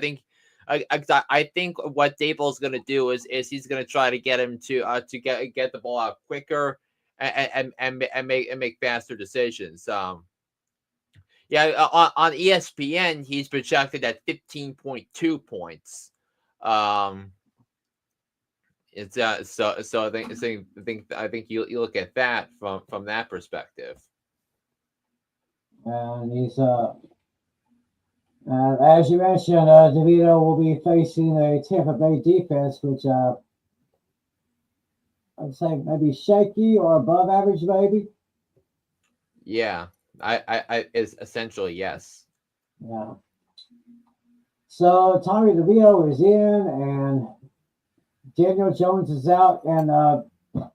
S5: think what Dable's going to do is he's going to try to get him to get the ball out quicker and make faster decisions. On ESPN he's projected at 15.2 points. It's so I think you look at that from that perspective.
S1: And he's as you mentioned, DeVito will be facing a Tampa Bay defense, which I'd say maybe shaky or above average, maybe.
S5: Yeah, I is essentially yes.
S1: Yeah. So Tommy DeVito is in, and Daniel Jones is out, and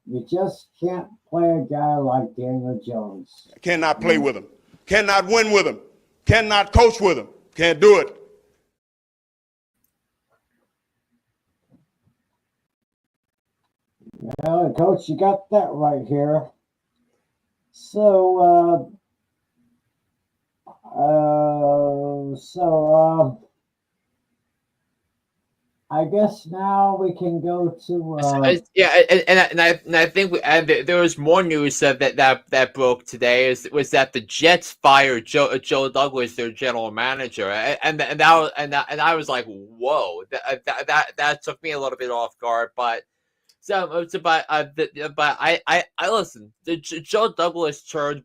S1: you just can't play a guy like Daniel Jones.
S6: Cannot play with him. Cannot win with him. Cannot coach with him. Can't do it.
S1: Yeah, Coach, you got that right here. So, I guess now we can go to
S5: and I think there was more news that broke today was that the Jets fired Joe Douglas, their general manager, and I was like, whoa, that took me a little bit off guard, but I listen. Joe Douglas turned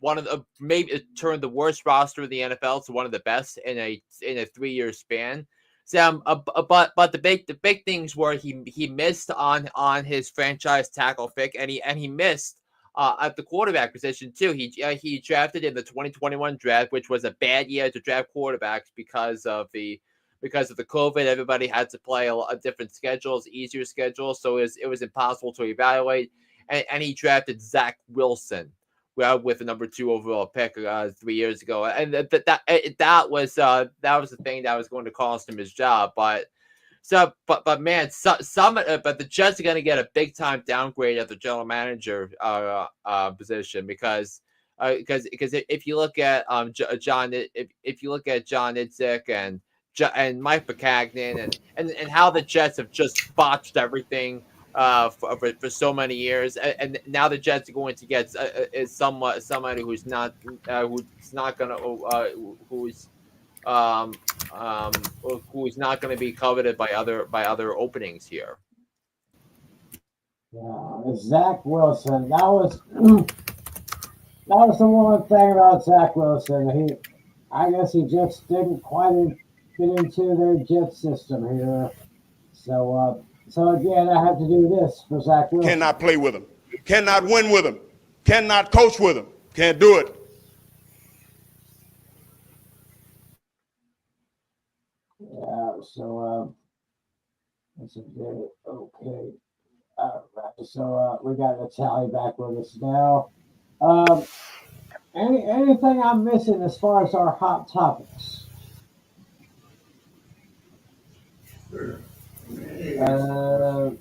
S5: turned the worst roster in the NFL to one of the best in a 3-year span. But the big things were he missed on his franchise tackle pick, and he missed at the quarterback position too. He drafted in the 2021 draft, which was a bad year to draft quarterbacks because of the COVID. Everybody had to play a different schedules, easier schedules, so it was impossible to evaluate. And he drafted Zach Wilson with the number 2 overall pick 3 years ago, and that was the thing that was going to cost him his job. But the Jets are going to get a big time downgrade at the general manager position because if you look at John Idzik and Mike McCagnon and how the Jets have just botched everything for so many years, and now the Jets are going to get somebody who's not going to be coveted by other openings here.
S1: Yeah, Zach Wilson. That was the one thing about Zach Wilson. I guess he just didn't quite get into their jet system here. So again, I have to do this for Zach Wilson.
S6: Cannot play with him. Cannot win with him. Cannot coach with him. Can't do it.
S1: Yeah, so that's a good, okay. All right, so we got Natale back with us now. Anything I'm missing as far as our hot topics? Uh,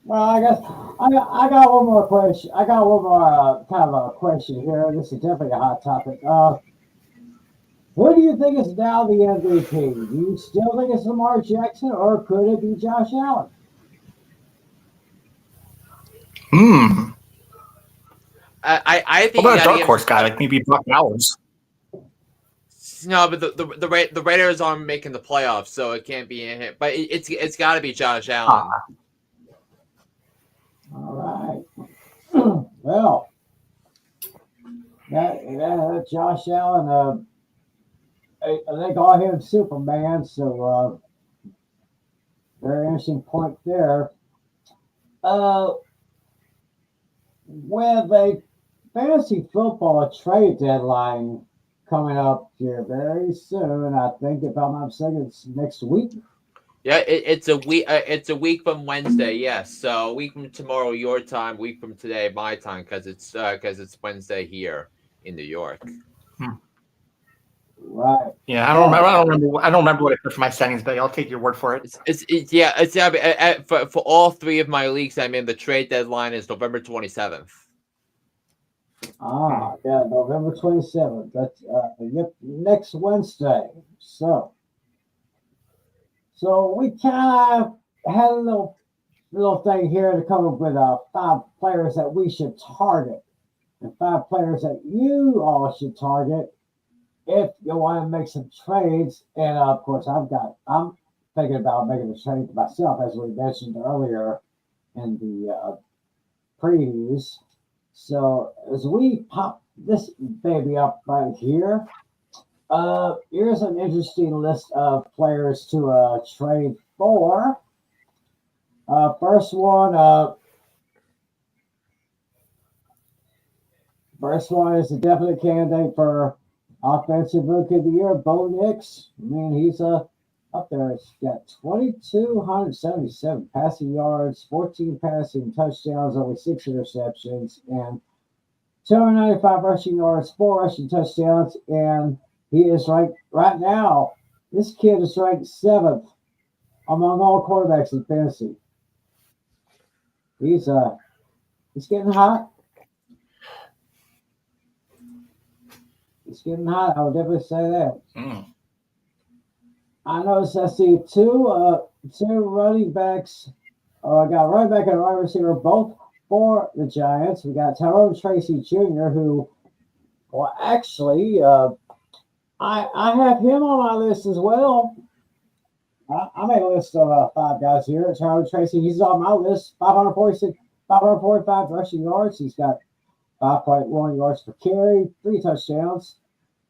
S1: well, I guess I got one more question. I got one more kind of a question here. This is definitely a hot topic. Who do you think is now the MVP? Do you still think it's Lamar Jackson, or could it be Josh Allen?
S5: I
S4: What
S5: think you
S4: about a
S5: got to
S4: dark
S5: give.
S4: horse guy like maybe Buck Bowers?
S5: No, but the Raiders aren't making the playoffs, so it can't be in it. But it's got to be Josh Allen.
S1: All right. Well, that Josh Allen, they call him Superman, so very interesting point there. With a fantasy football trade deadline coming up here very soon, I think if I'm not mistaken, it's next week.
S5: Yeah, it's a week. It's a week from Wednesday. Yes, so a week from tomorrow your time, week from today my time, because it's Wednesday here in New York.
S1: Right.
S4: Yeah, I don't remember what I put for my settings, but I'll take your word for it.
S5: For all three of my leagues I'm in, the trade deadline is November 27th.
S1: Yeah, November 27th. That's next Wednesday. So we kind of had a little thing here to come up with 5 players that we should target, and 5 players that you all should target if you want to make some trades. And of course, I'm thinking about making a trade myself, as we mentioned earlier in the previews. So as we pop this baby up right here, here's an interesting list of players to trade for. First one is a definite candidate for Offensive Rookie of the Year, Bo Nix. I mean, he's up there. He's got 2,277 passing yards, 14 passing touchdowns, only 6 interceptions, and 295 rushing yards, 4 rushing touchdowns, and he is ranked right now. This kid is ranked 7th among all quarterbacks in fantasy. He's getting hot. It's getting hot. I would definitely say that. I noticed I see two running backs. I got a running back and a wide receiver, both for the Giants. We got Tyrone Tracy Jr., who, well, actually, I have him on my list as well. I made a list of 5 guys here. Tyrone Tracy, he's on my list. 545 rushing yards. He's got 5.1 yards per carry, 3 touchdowns,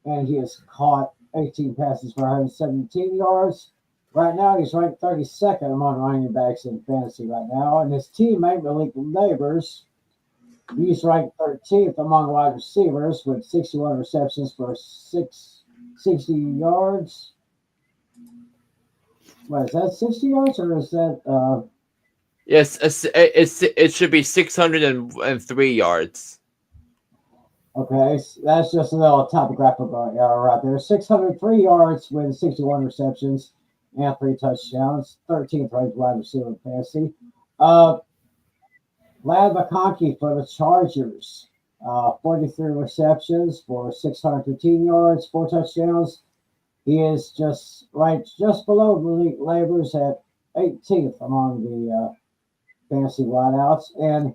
S1: and he has caught 18 passes for 117 yards. Right now, he's ranked 32nd among running backs in fantasy right now, and his teammate, Malik Neighbors, he's ranked 13th among wide receivers with 61 receptions for 60 yards. What is that, 60 yards, or is that?
S5: Yes, it should be 603 yards.
S1: Okay, so that's just a little topographical error right there. 603 yards with 61 receptions and 3 touchdowns. 13th ranked wide receiver in fantasy. Lad McConkey for the Chargers. 43 receptions for 615 yards, 4 touchdowns. He is just below Malik Labors at 18th among the fantasy wideouts. And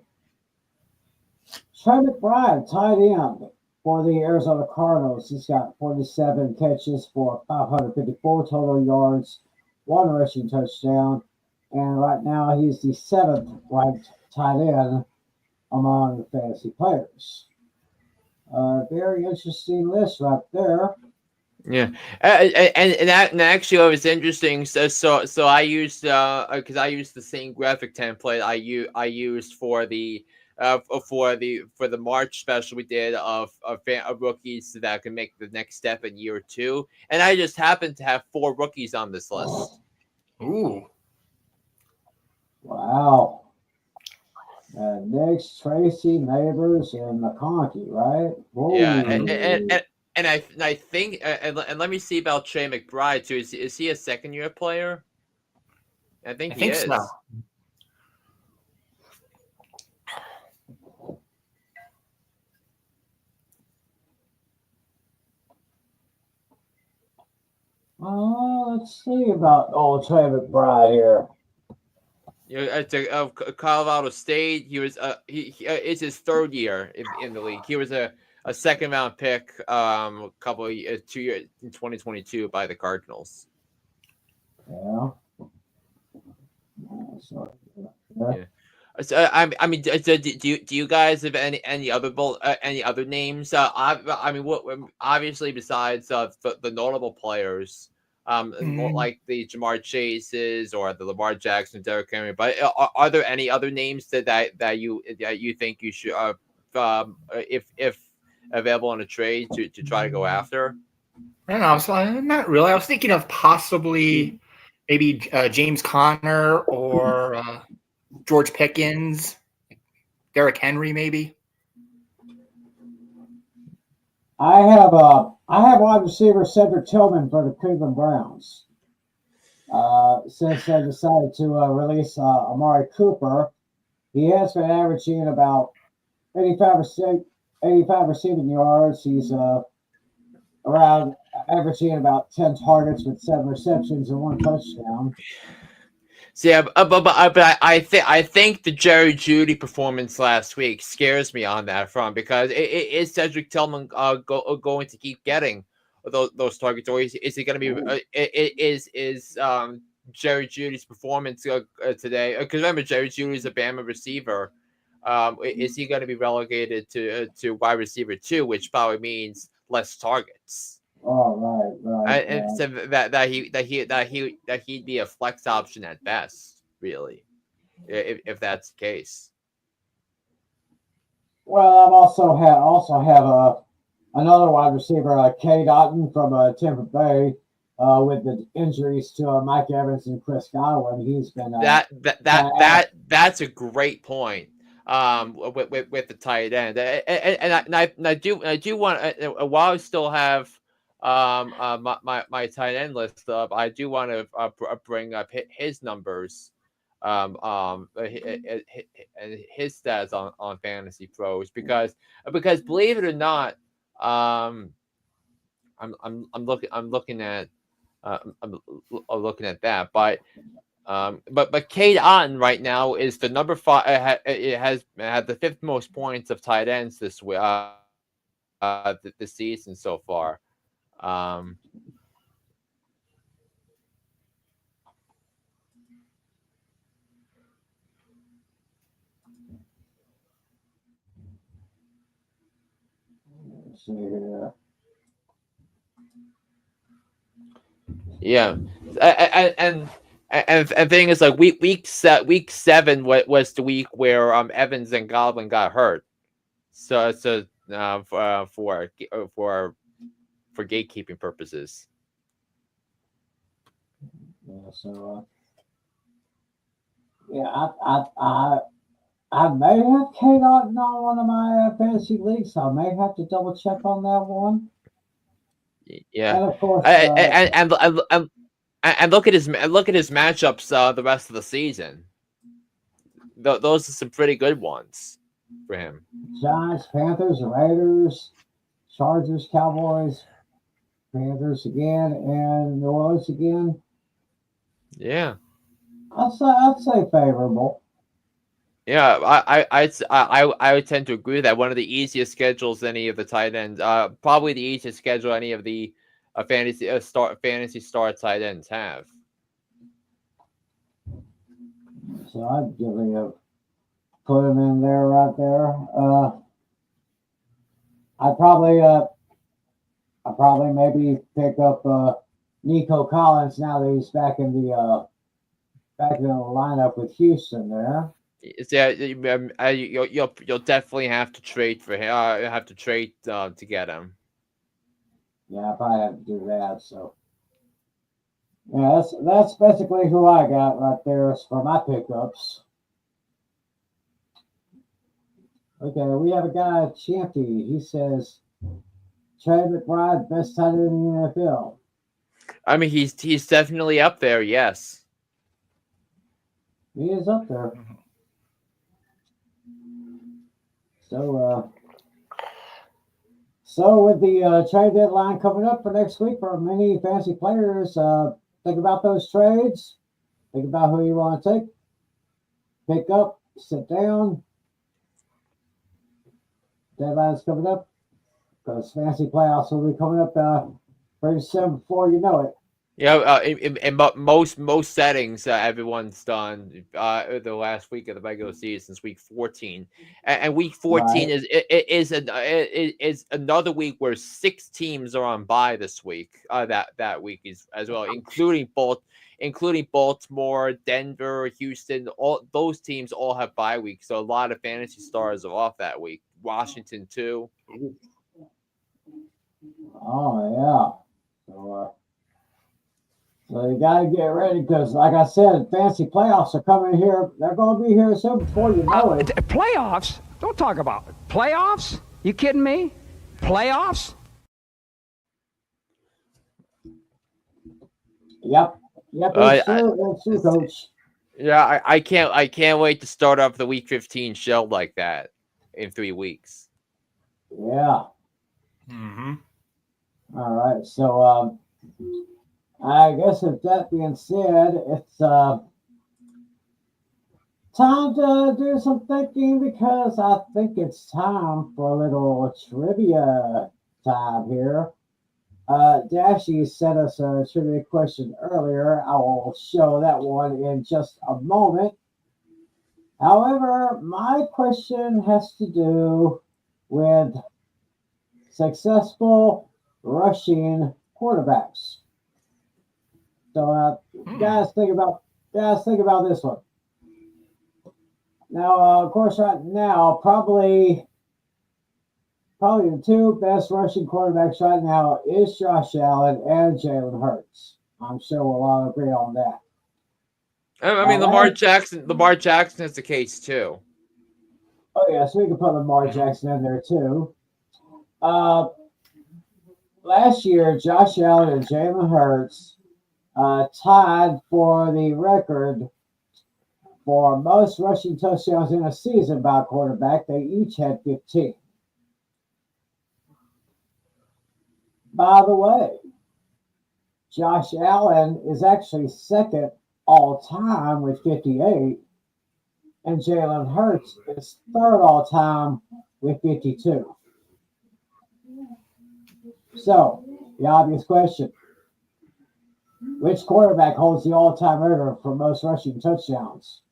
S1: Trey McBride, tight end for the Arizona Cardinals. He's got 47 catches for 554 total yards, 1 rushing touchdown, and right now he's the 7th ranked tight end among fantasy players. Very interesting list right there.
S5: Yeah, and actually, it was interesting. So I used because I used the same graphic template I used for the March special we did of rookies that can make the next step in year 2, and I just happened to have 4 rookies on this list.
S4: Ooh,
S1: wow. Next, Tracy, Neighbors, and McConkey, right? Whoa.
S5: Yeah, And I think and let me see about Trey McBride too. Is he a second-year player? I think he is.
S4: so.
S1: Let's see about old Trey McBride here.
S5: Colorado State. He was it's his third year in the league. He was a second round pick a couple of 2 years in 2022 by the Cardinals.
S1: Yeah.
S5: Yeah. So, I mean, do you guys have any other names? I mean, what obviously besides the notable players, more like the Jamar Chases or the Lamar Jackson, Derrick Henry. But are there any other names that you think you should, if available on a trade to try to go after?
S4: I don't know. So not really. I was thinking of possibly maybe James Conner or George Pickens, Derrick Henry, maybe.
S1: I have wide receiver Cedric Tillman for the Cleveland Browns. Since they decided to release Amari Cooper, he has been averaging about 85 receiving yards. He's around averaging about 10 targets with 7 receptions and 1 touchdown.
S5: So yeah, but I think the Jerry Jeudy performance last week scares me on that front because is Cedric Tillman going to keep getting those targets, or is it going to be is Jerry Jeudy's performance today? Because remember, Jerry Jeudy is a Bama receiver. Is he going to be relegated to wide receiver 2, which probably means less targets?
S1: Oh, right.
S5: And so that he'd be a flex option at best, really, if that's the case.
S1: Well, I also have another wide receiver, K. Dotton from Tampa Bay, with the injuries to Mike Evans and Chris Godwin. He's been
S5: that's a great point. With the tight end, and I do want while I still have my tight end list up, I do want to bring up his numbers, and his stats on Fantasy Pros because believe it or not, I'm looking at that, but Cade Otton right now is the number 5. It has had the 5th most points of tight ends this season so far.
S1: Let's see here.
S5: Yeah, and thing is, like week 7 was the week where Evans and Godwin got hurt, so for gatekeeping purposes.
S1: Yeah, so I may have K. Dotton on one of my fantasy leagues, so I may have to double check on that one.
S5: Yeah,
S1: and of course,
S5: and look at his matchups the rest of the season. Those are some pretty good ones for him.
S1: Giants, Panthers, Raiders, Chargers, Cowboys, Panthers again, and New Orleans again.
S5: Yeah,
S1: I'd say favorable.
S5: Yeah, I would tend to agree with that. One of the easiest schedules any of the tight ends, probably the easiest schedule any of the fantasy star tight ends have.
S1: So I'd give put him in there right there. I'd probably maybe pick up Nico Collins now that he's back in the lineup with Houston there.
S5: Yeah, you'll definitely have to trade for him. Have to trade to get him.
S1: Yeah, if I have to do that. So yeah, that's basically who I got right there for my pickups. Okay, we have a guy, Champy. He says Trey McBride, best tight end in the NFL?
S5: I mean, he's definitely up there. Yes.
S1: He is up there. So with the trade deadline coming up for next week for many fantasy players, think about those trades. Think about who you want to take. Pick up, sit down. Deadline's coming up because fantasy playoffs will be coming up pretty soon before you know it.
S5: Yeah, in most settings, everyone's done the last week of the regular season since week 14, and week 14 is another week where 6 teams are on bye this week. That week is as well, including Baltimore, Denver, Houston. All those teams all have bye weeks, so a lot of fantasy stars are off that week. Washington too.
S1: Oh yeah. So you got to get ready because, like I said, fantasy playoffs are coming here. They're going to be here soon before you know it.
S7: Playoffs? Don't talk about it. Playoffs? You kidding me? Playoffs?
S1: Yep. It's true, Coach.
S5: Yeah, I can't wait to start off the week 15 show like that in 3 weeks.
S1: Yeah.
S4: Mm-hmm.
S1: All right. So I guess with that being said, it's time to do some thinking because I think it's time for a little trivia time here. Dashy sent us a trivia question earlier. I will show that one in just a moment. However, my question has to do with successful rushing quarterbacks. So, guys, think about this one. Now, of course, right now, probably the 2 best rushing quarterbacks right now is Josh Allen and Jalen Hurts. I'm sure we'll all agree on that.
S5: I mean, Lamar Jackson is the case too.
S1: Oh yeah, so we can put Lamar Jackson in there too. Last year, Josh Allen and Jalen Hurts tied for the record for most rushing touchdowns in a season by a quarterback. They each had 15. By the way, Josh Allen is actually second all time with 58, and Jalen Hurts is third all time with 52. So, the obvious question: which quarterback holds the all-time record for most rushing touchdowns?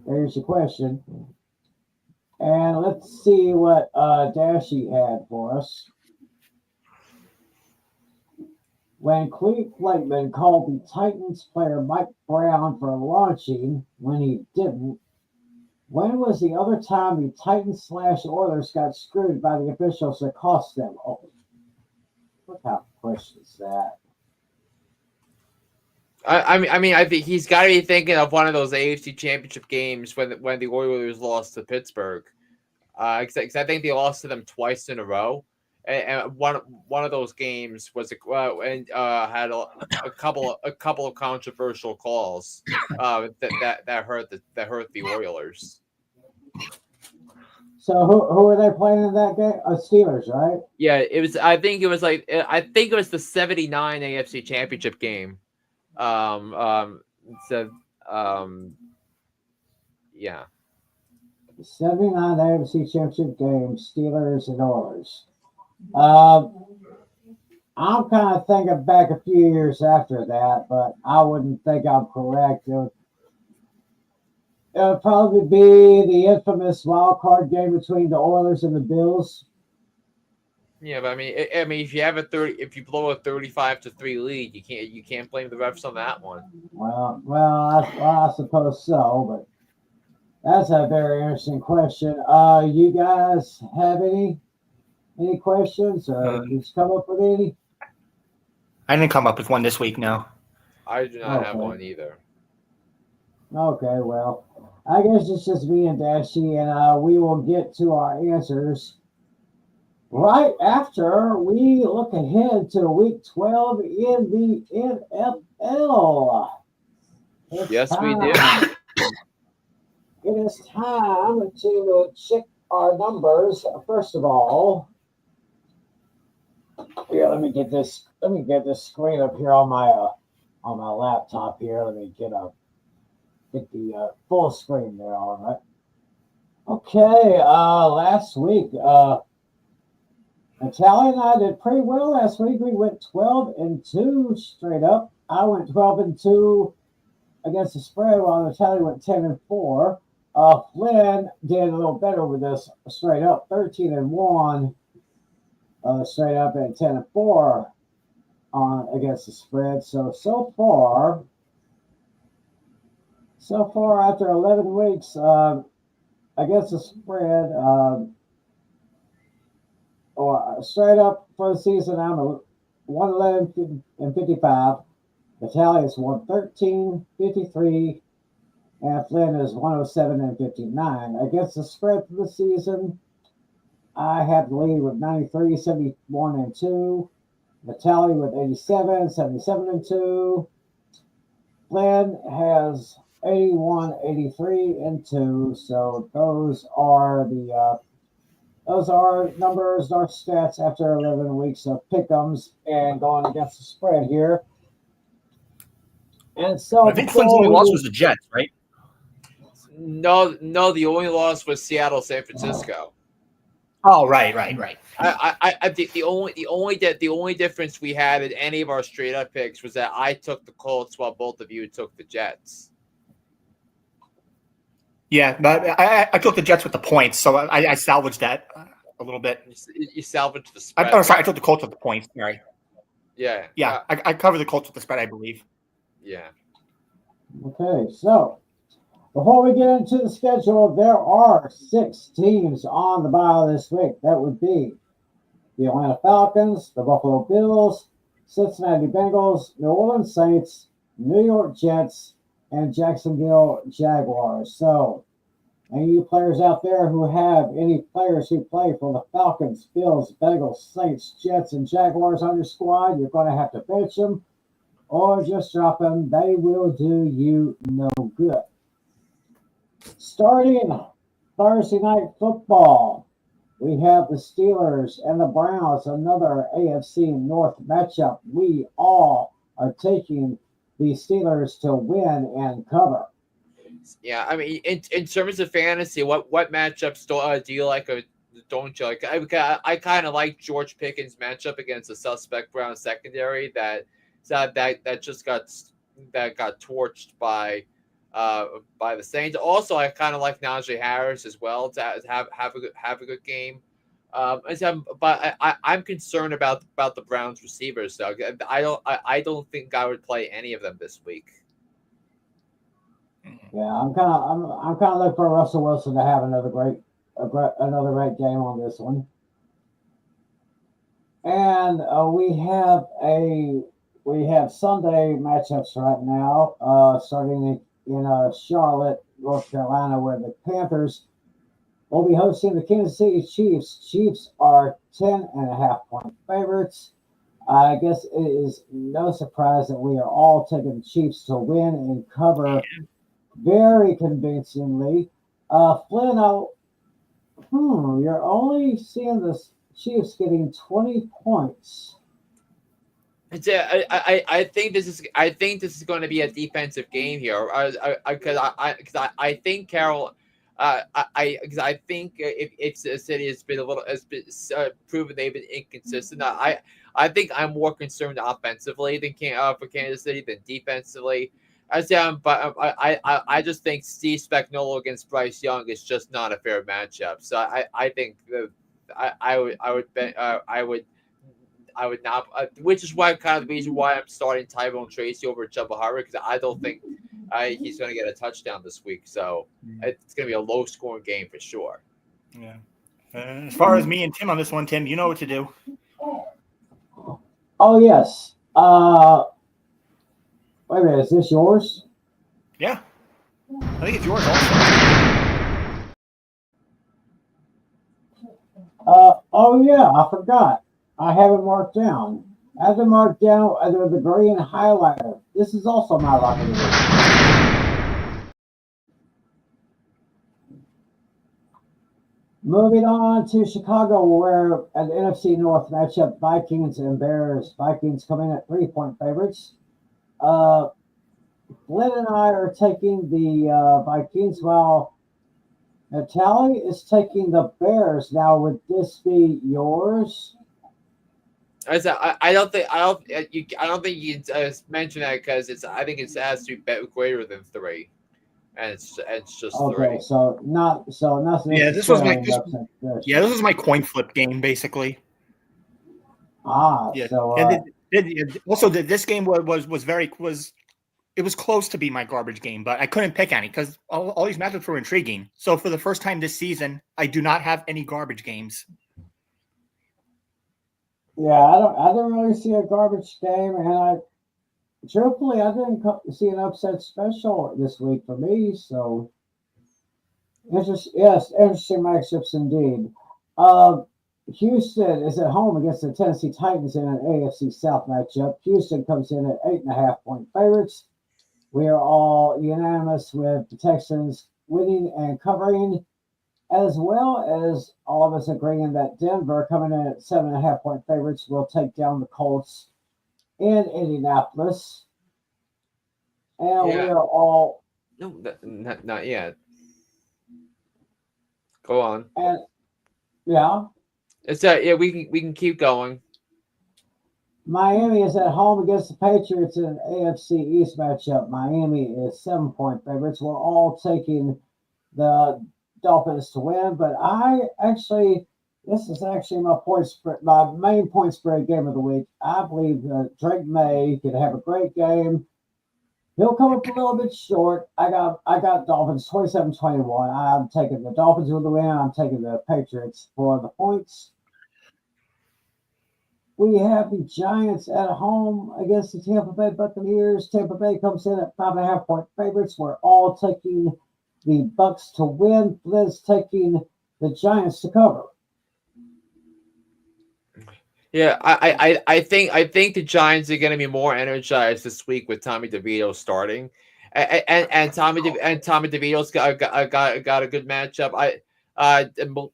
S1: There's your question. And let's see what Dashy had for us. When Cleve Blakeman called the Titans player Mike Brown for launching when he didn't, when was the other time the Titans/Oilers got screwed by the officials that cost them? Oh, what kind of question is that?
S5: I mean, I think he's got to be thinking of one of those AFC Championship games when the Oilers lost to Pittsburgh. Because I think they lost to them twice in a row, and one of those games was had a couple of controversial calls that hurt the Oilers.
S1: So who were they playing in that game? Steelers, right?
S5: Yeah, it was. I think it was the '79 AFC Championship game. Yeah.
S1: 79 AFC Championship game, Steelers and Oilers. I'm kind of thinking back a few years after that, but I wouldn't think I'm correct. It would probably be the infamous wild card game between the Oilers and the Bills.
S5: Yeah, but I mean, if you blow a 35-3 lead, you can't blame the refs on that one.
S1: Well, I suppose so, but that's a very interesting question. You guys have any questions, or did you come up with any?
S4: I didn't come up with one this week, no.
S5: I do not have one either.
S1: Okay, well, I guess it's just me and Dashy, and we will get to our answers right after we look ahead to week 12 in the NFL. It's
S5: Yes, we do.
S1: It is time to check our numbers. First of all, here, let me get this screen up here on my laptop here. Let me get the full screen there. All right. Okay. Last week, Natale and I did pretty well last week. We went 12-2 straight up. I went 12-2 against the spread, while Natale went 10-4. Flynn did a little better with us straight up, 13-1 straight up, and 10-4 on against the spread. So far after 11 weeks against the spread, or straight up for the season, I'm a 111-55. Natale is 113-53, and Flynn is 107-59. Against the spread for the season, I have the lead with 93-71-2. Natale with 87-77-2. Flynn has 81-83-2. So those are numbers, our stats after 11 weeks of pick'ems and going against the spread here. And so
S4: I think Flynn's only loss was the Jets, right?
S5: No, the only loss was Seattle, San Francisco.
S4: Oh, right.
S5: I think the only difference we had in any of our straight up picks was that I took the Colts while both of you took the Jets.
S4: Yeah, but I took the Jets with the points, so I salvaged that a little bit.
S5: You salvaged the spread.
S4: Sorry, I took the Colts with the points. Sorry.
S5: Yeah.
S4: I covered the Colts with the spread, I believe.
S5: Yeah.
S1: Okay, so before we get into the schedule, there are 6 teams on the bye this week. That would be the Atlanta Falcons, the Buffalo Bills, Cincinnati Bengals, New Orleans Saints, New York Jets, and Jacksonville Jaguars. So, any of you players out there who have any players who play for the Falcons, Bills, Bengals, Saints, Jets, and Jaguars on your squad, you're going to have to bench them or just drop them. They will do you no good. Starting Thursday night football, we have the Steelers and the Browns, another AFC North matchup. We all are taking the Steelers to win and cover.
S5: Yeah, I mean, in terms of fantasy, what matchups do you like or don't you like? I kind of like George Pickens' matchup against the suspect Brown secondary that just got torched by the Saints. Also, I kind of like Najee Harris as well to have a good game. But I'm concerned about the Browns receivers. So I don't think I would play any of them this week.
S1: Yeah, I'm kind of looking for Russell Wilson to have another great game on this one. And we have Sunday matchups right now, starting in Charlotte, North Carolina, where the Panthers will be hosting the Kansas City Chiefs. Chiefs are 10.5-point favorites. I guess it is no surprise that we are all taking the Chiefs to win and cover very convincingly. Flynn, you're only seeing the Chiefs getting 20 points.
S5: I think this is going to be a defensive game here. Because I think Carol. Because I think if the city has been proven they've been inconsistent. I think I'm more concerned offensively for Kansas City than defensively. But I just think Steve Spagnuolo against Bryce Young is just not a fair matchup. So I think I would not, which is why kind of the reason why I'm starting Tyrone Tracy over Chuba Hubbard, because I don't think he's going to get a touchdown this week. So it's going to be a low scoring game for sure.
S4: Yeah. As far as me and Tim on this one, Tim, you know what to do.
S1: Oh yes. Wait a minute, is this yours?
S4: Yeah. I think it's yours also.
S1: Oh yeah, I forgot. I have it marked down. I have it marked down under the green highlighter. This is also my lock of the week. Moving on to Chicago, where an NFC North matchup, Vikings and Bears. Vikings come in at 3-point favorites. Flynn and I are taking the Vikings, while Natale is taking the Bears. Now, would this be yours?
S5: I don't think you mention that because I think it has to be greater than 3, and it's just
S1: Okay,
S5: 3.
S1: so nothing.
S4: Yeah, this was my coin flip game basically. Yeah.
S1: So
S4: also this game it was close to be my garbage game, but I couldn't pick any because all these matchups were intriguing. So for the first time this season, I do not have any garbage games.
S1: yeah, I didn't really see a garbage game, and truthfully, I didn't see an upset special this week for me. So interesting matchups indeed. Houston is at home against the Tennessee Titans in an AFC South matchup. Houston comes in at 8.5-point favorites. We are all unanimous with the Texans winning and covering, as well as all of us agreeing that Denver, coming in at 7.5-point favorites, will take down the Colts in Indianapolis. And we are all
S5: not yet. Go on.
S1: And yeah,
S5: It's we can keep going.
S1: Miami is at home against the Patriots in an AFC East matchup. Miami is 7-point favorites. We're all taking the Dolphins to win, but this is actually my main point spread game of the week. I believe Drake May could have a great game. He'll come up a little bit short. I got Dolphins 27-21. I'm taking the Dolphins with the win. I'm taking the Patriots for the points. We have the Giants at home against the Tampa Bay Buccaneers. Tampa Bay comes in at 5.5-point favorites. We're all taking the Bucks to win. Flynn's taking the Giants to cover.
S5: Yeah, I think the Giants are going to be more energized this week with Tommy DeVito starting, and Tommy DeVito's got a good matchup.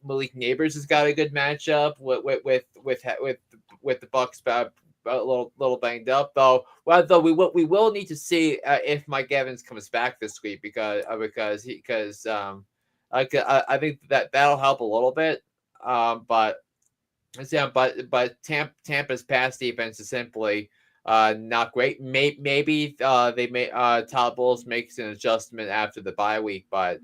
S5: Malik Neighbors has got a good matchup with the Bucks a little banged up though. Well, though we will need to see if Mike Evans comes back this week because I think that'll help a little bit. But Tampa's pass defense is simply not great. Maybe Todd Bowles makes an adjustment after the bye week, but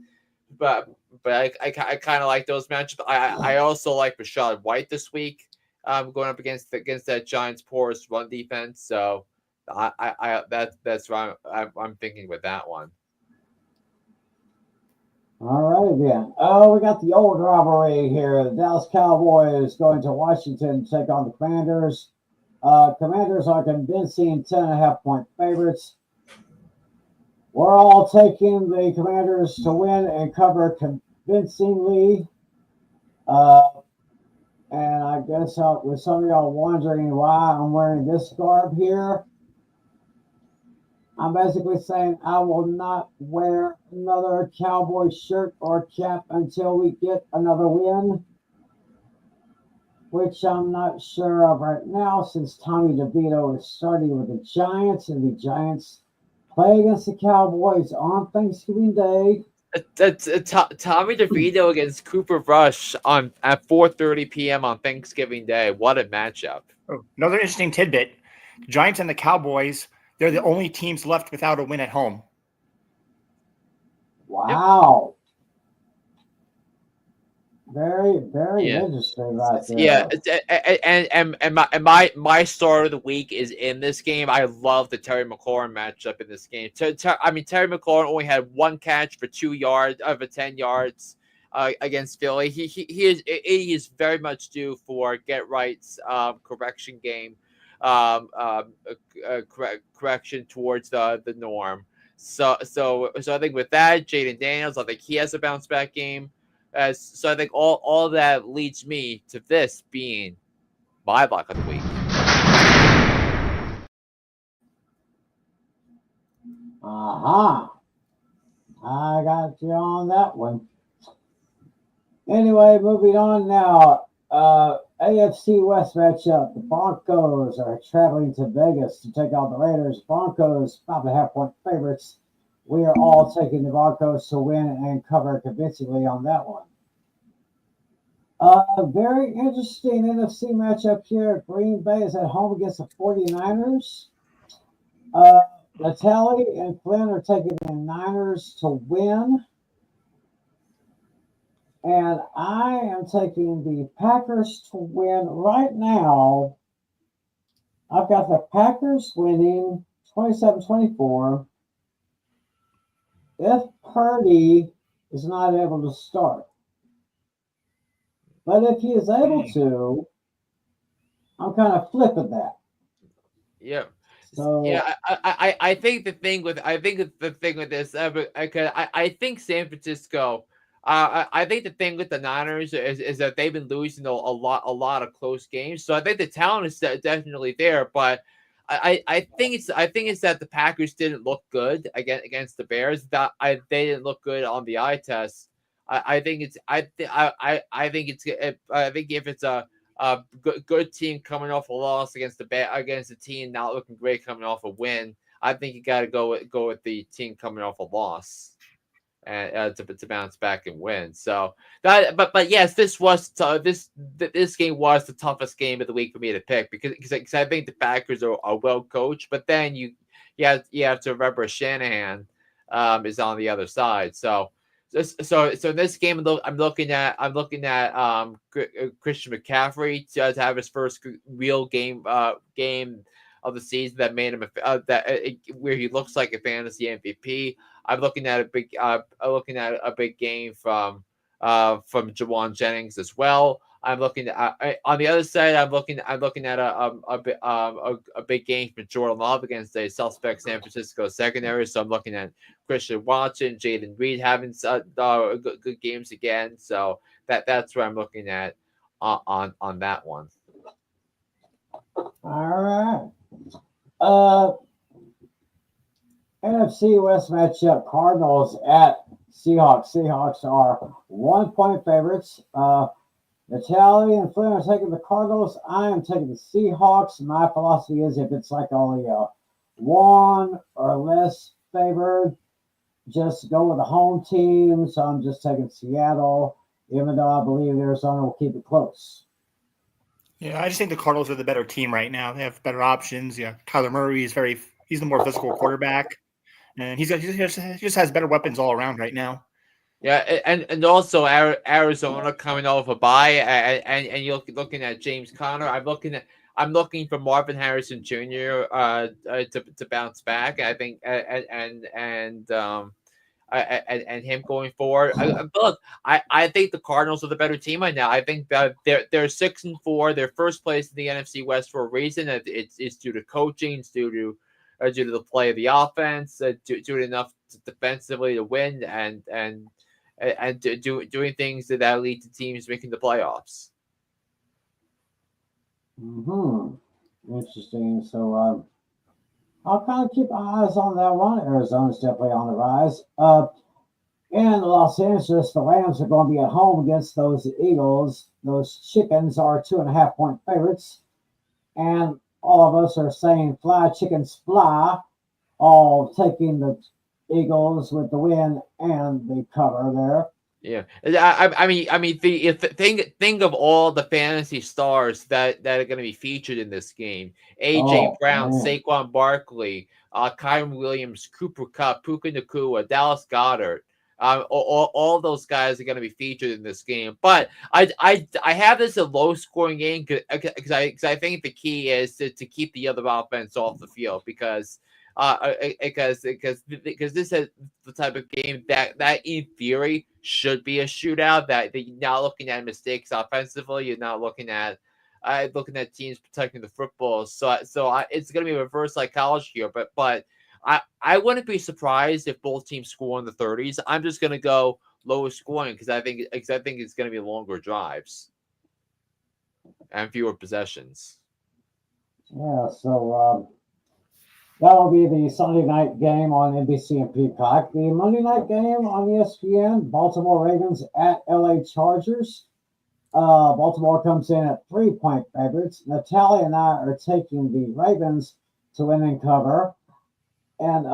S5: I kind of like those matchups. I also like Rashad White this week. Going up against that Giants' porous run defense. So that's what I'm thinking with that one.
S1: All right, then. Oh, we got the old rivalry here. The Dallas Cowboys going to Washington to take on the Commanders. Commanders are convincing 10.5-point favorites. We're all taking the Commanders to win and cover convincingly. And I guess with some of y'all wondering why I'm wearing this garb here, I'm basically saying I will not wear another Cowboy shirt or cap until we get another win, which I'm not sure of right now since Tommy DeVito is starting with the Giants, and the Giants play against the Cowboys on Thanksgiving Day.
S5: Tommy DeVito against Cooper Rush at 4:30 p.m. on Thanksgiving Day. What a matchup!
S4: Oh, another interesting tidbit: Giants and the Cowboys. They're the only teams left without a win at home.
S1: Wow. Very, very interesting right there.
S5: Yeah, and my start of the week is in this game. I love the Terry McLaurin matchup in this game. Terry McLaurin only had 1 catch for 2 yards over 10 yards against Philly. He is very much due for get rights correction game. Correction towards the norm. So I think with that, Jayden Daniels, I think he has a bounce back game. So I think all that leads me to this being my lock of the week.
S1: Aha. I got you on that one. Anyway, moving on now. AFC West matchup. The Broncos are traveling to Vegas to take on the Raiders. Broncos, 5.5-point favorites. We are all taking the Broncos to win and cover convincingly on that one. Very interesting NFC matchup here. Green Bay is at home against the 49ers. Natale and Flynn are taking the Niners to win. And I am taking the Packers to win right now. I've got the Packers winning 27-24 if Purdy is not able to start. But if he is able to, I'm kind of flipping that.
S5: Yeah.
S1: So
S5: Yeah, I think the thing with this, I think San Francisco. I think the thing with the Niners is that they've been losing a lot of close games. So I think the talent is definitely there, but I think it's that the Packers didn't look good against the Bears. They didn't look good on the eye test. I think if it's a good team coming off a loss against a team not looking great coming off a win, I think you got to go with the team coming off a loss and to bounce back and win. So that, but yes, this game was the toughest game of the week for me to pick because I think the Packers are well coached, but then you have to remember Shanahan is on the other side. So in this game, I'm looking at Christian McCaffrey to have his first real game of the season that made him where he looks like a fantasy MVP. I'm looking at a big game from Jawan Jennings as well. I'm looking at on the other side. I'm looking at a big game from Jordan Love against a suspect San Francisco secondary. So I'm looking at Christian Watson, Jaden Reed having good games again. So that's where I'm looking at on that one.
S1: all right. NFC West matchup, Cardinals at Seahawks. Seahawks are 1-point favorites. Natale and Flynn are taking the Cardinals. I am taking the Seahawks. My philosophy is if it's like only one or less favored, just go with the home team. So I'm just taking Seattle, even though I believe Arizona will keep it close.
S4: Yeah, I just think the Cardinals are the better team right now. They have better options. Yeah, Kyler Murray he's the more physical quarterback. And he just has better weapons all around right now.
S5: Yeah, and also Arizona coming off a bye, and you're looking at James Conner. I'm looking for Marvin Harrison Jr. To bounce back. I think and him going forward. I think the Cardinals are the better team right now. I think that they're 6-4. They're first place in the NFC West for a reason. It's due to coaching. It's due to the play of the offense, doing enough defensively to win, and doing things that lead to teams making the playoffs.
S1: Interesting. So I'll kind of keep my eyes on that one. Arizona's definitely on the rise. In Los Angeles, the Rams are going to be at home against those Eagles. Those chickens are 2.5-point favorites, and all of us are saying fly, chickens, fly, all taking the Eagles with the win and the cover there.
S5: Yeah, I mean, think of all the fantasy stars that are going to be featured in this game: AJ Brown, man. Saquon Barkley, Kyron Williams, Cooper Kupp, Puka Nacua, Dallas Goedert. All those guys are going to be featured in this game. But I have this a low scoring game because I think the key is to keep the other offense off the field because this is the type of game that in theory should be a shootout. That you're not looking at mistakes offensively. You're not looking at teams protecting the football. So it's going to be reverse psychology here. But I wouldn't be surprised if both teams score in the 30s. I'm just going to go lower scoring because I think it's going to be longer drives and fewer possessions.
S1: Yeah, so that'll be the Sunday night game on NBC and Peacock. The Monday night game on ESPN, Baltimore Ravens at LA Chargers. Baltimore comes in at 3-point favorites. Natale and I are taking the Ravens to win and cover. And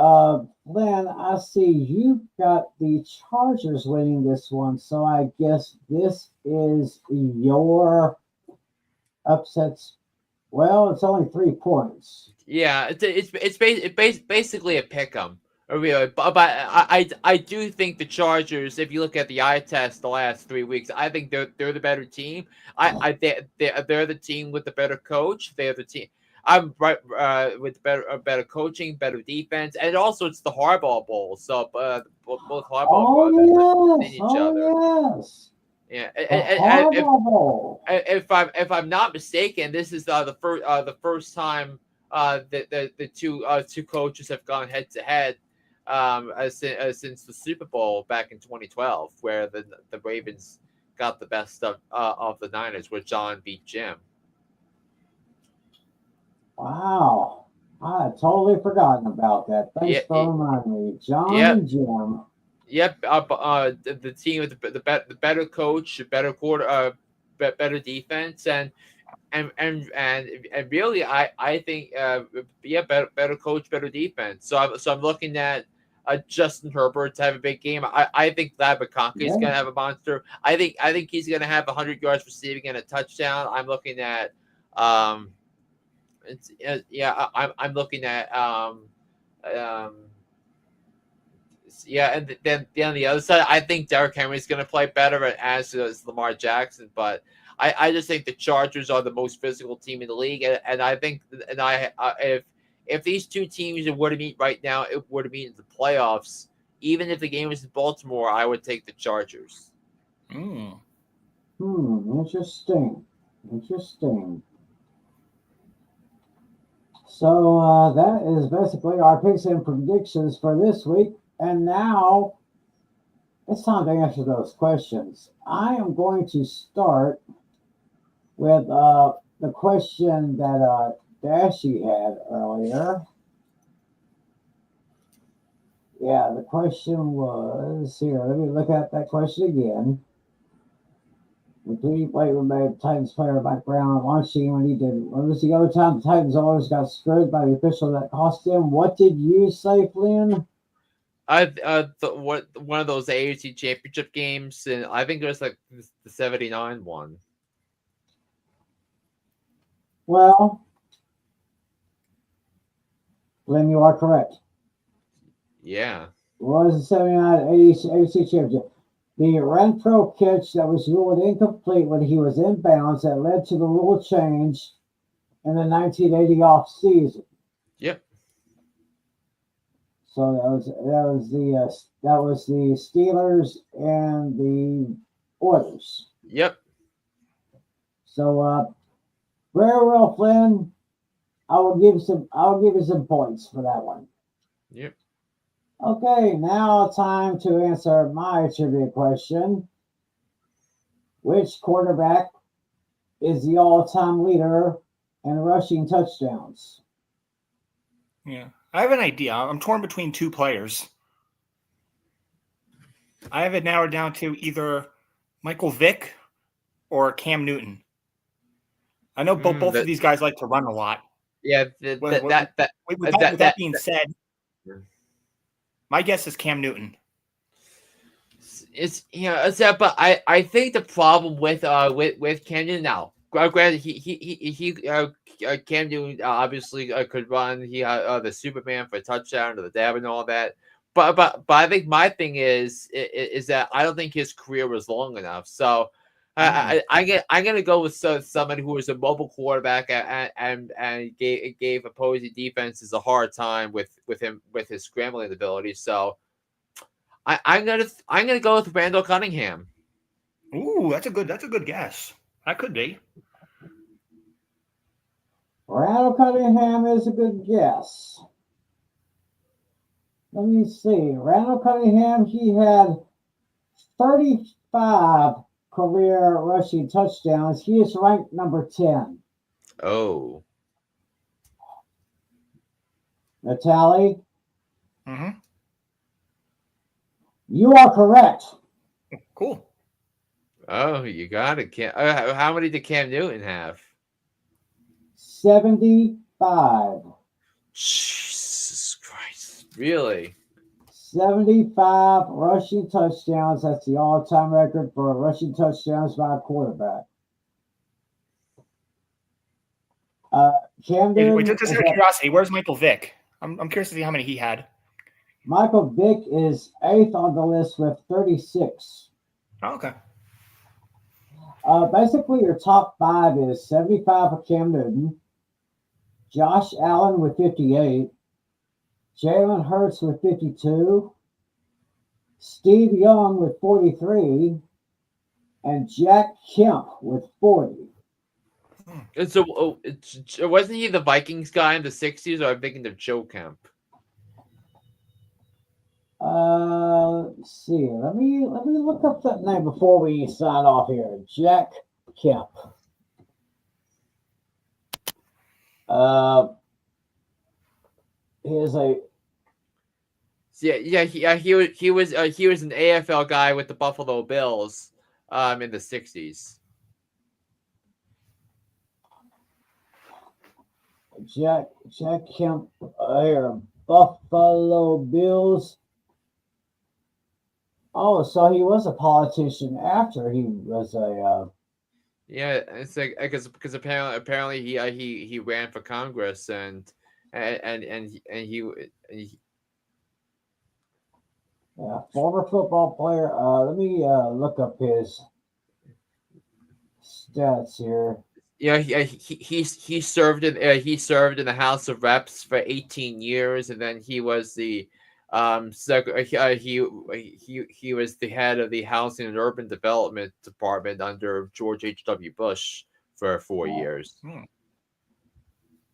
S1: Flynn, I see you've got the Chargers winning this one, so I guess this is your upsets. Well, it's only 3 points.
S5: Yeah, it's basically a pick 'em. Really, but I do think the Chargers. If you look at the eye test the last 3 weeks, I think they're the better team. They're the team with the better coach. They're the team. I'm right with better coaching, better defense, and also it's the Harbaugh Bowl. So both Harbaugh brothers in each other.
S1: Yes.
S5: Yeah, if I'm not mistaken, this is the first time the two coaches have gone head to head since the Super Bowl back in 2012, where the Ravens got the best of the Niners, where John beat Jim.
S1: Wow, I had totally forgotten about that. Thanks for reminding me, John and Jim.
S5: Yep, the team with the better coach, better better defense, and really, I think better coach, better defense. So I'm looking at Justin Herbert to have a big game. I think Lab McConkey is gonna have a monster. I think he's gonna have 100 yards receiving and a touchdown. I'm looking at I'm looking at and then on the other side, I think Derrick Henry is going to play better, as does Lamar Jackson. But I just think the Chargers are the most physical team in the league, and I think if these two teams were to meet right now, it were to meet in the playoffs. Even if the game was in Baltimore, I would take the Chargers.
S1: Interesting. So that is basically our picks and predictions for this week. And now it's time to answer those questions. I am going to start with the question that Dashy had earlier. Yeah, the question was here. Let me look at that question again. The Pete White made Titans player Mike Brown launching when he did. When was the other time the Titans always got screwed by the official that cost him? What did you say, Flynn?
S5: One of those AFC championship games, and I think it was like the 79 one.
S1: Well, Flynn, you are correct.
S5: Yeah.
S1: It was the 79 AFC championship. The Renfro catch that was ruled incomplete when he was in bounds that led to the rule change in the 1980 off season.
S5: Yep.
S1: So that was the Steelers and the Oilers.
S5: Yep.
S1: So very well, Flynn. I will give you some points for that one.
S5: Yep.
S1: Okay, now time to answer my trivia question. Which quarterback is the all-time leader in rushing touchdowns?
S4: Yeah, I have an idea. I'm torn between two players. I have it narrowed down to either Michael Vick or Cam Newton. I know both of these guys like to run a lot.
S5: Yeah,
S4: With that being said, my guess is Cam Newton.
S5: But I think the problem with Cam Newton now, granted Cam Newton obviously could run. He had the Superman for a touchdown to the dab and all that. But I think my thing is that I don't think his career was long enough. So I'm gonna go with somebody who was a mobile quarterback and gave opposing defenses a hard time with his scrambling ability. So I'm gonna go with Randall Cunningham.
S4: Ooh, that's a good guess. That could be.
S1: Randall Cunningham is a good guess. Let me see. Randall Cunningham, he had 35 career rushing touchdowns. He is ranked number 10.
S5: Oh.
S1: Natale,
S4: Mm-hmm.
S1: you are correct.
S4: Cool.
S5: Oh, you got it. How many did Cam Newton have?
S1: 75.
S5: Jesus Christ. Really?
S1: 75 rushing touchdowns. That's the all-time record for rushing touchdowns by a quarterback. Cam Newton.
S4: Wait, just out of curiosity, where's Michael Vick? I'm curious to see how many he had.
S1: Michael Vick is 8th on the list with 36.
S4: Oh, okay.
S1: Basically, your top 5 is 75 for Cam Newton, Josh Allen with 58, Jalen Hurts with 52, Steve Young with 43, and Jack Kemp with 40.
S5: And so, wasn't he the Vikings guy in the 60s, or I'm thinking of Joe Kemp?
S1: Let's see. Let me look up that name before we sign off here. Jack Kemp. He is a
S5: He was an AFL guy with the Buffalo Bills in the 60s.
S1: Jack Kemp here. Buffalo Bills. Oh, so he was a politician after he was a.
S5: Yeah, it's like because apparently he ran for Congress and he
S1: Yeah, former football player. Let me look up his stats here.
S5: Yeah, he served in the House of Reps for 18 years, and then he was the he was the head of the Housing and Urban Development Department under George H.W. Bush for 4 years.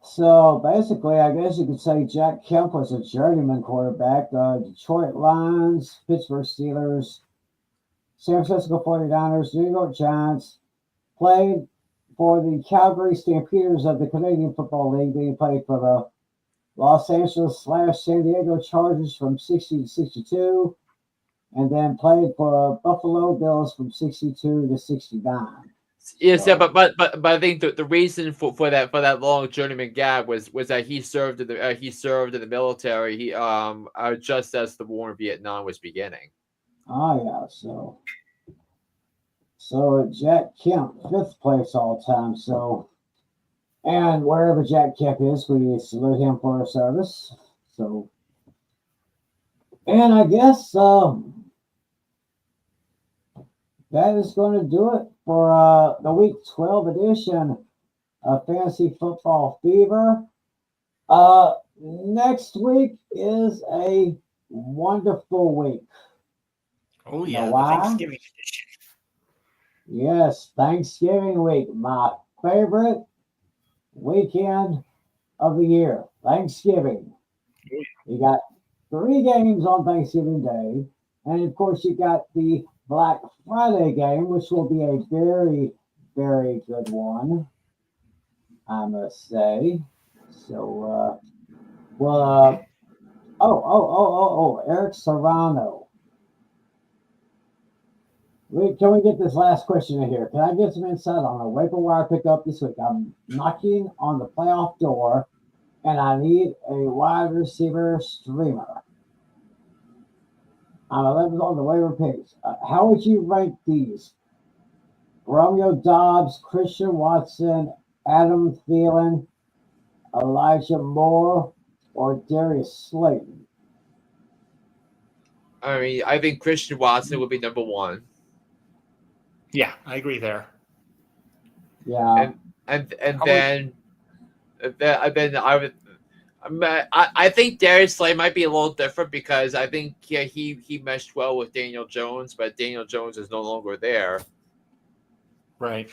S1: So basically, I guess you could say Jack Kemp was a journeyman quarterback. Detroit Lions, Pittsburgh Steelers, San Francisco 49ers, New York Giants. Played for the Calgary Stampeders of the Canadian Football League. He played for the Los Angeles/San Diego Chargers from 60 to 62, and then played for Buffalo Bills from 62 to 69.
S5: Yes, yeah, but I think the reason for that long journeyman gap was that he served in the military. He just as the war in Vietnam was beginning.
S1: Oh yeah, so Jack Kemp, 5th place all time. So, and wherever Jack Kemp is, we salute him for his service. So, and I guess that is going to do it for the Week 12 edition of Fantasy Football Fever. Next week is a wonderful week.
S4: Oh
S1: You
S4: yeah,
S1: know
S4: the
S1: why?
S4: Thanksgiving edition.
S1: Yes, Thanksgiving week, my favorite weekend of the year. Thanksgiving. You got 3 games on Thanksgiving Day, and of course you got the Black Friday game, which will be a very, very good one, I must say. So, Eric Serrano. Can we get this last question in here? Can I get some insight on a waiver wire pickup this week? I'm knocking on the playoff door, and I need a wide receiver streamer. I'm 11th on the waiver picks. How would you rank these? Romeo Dobbs, Christian Watson, Adam Thielen, Elijah Moore, or Darius Slayton?
S5: I mean, I think Christian Watson would be number 1.
S4: Yeah, I agree there.
S1: Yeah.
S5: And then I think Darius Slay might be a little different because I think he meshed well with Daniel Jones, but Daniel Jones is no longer there.
S4: Right.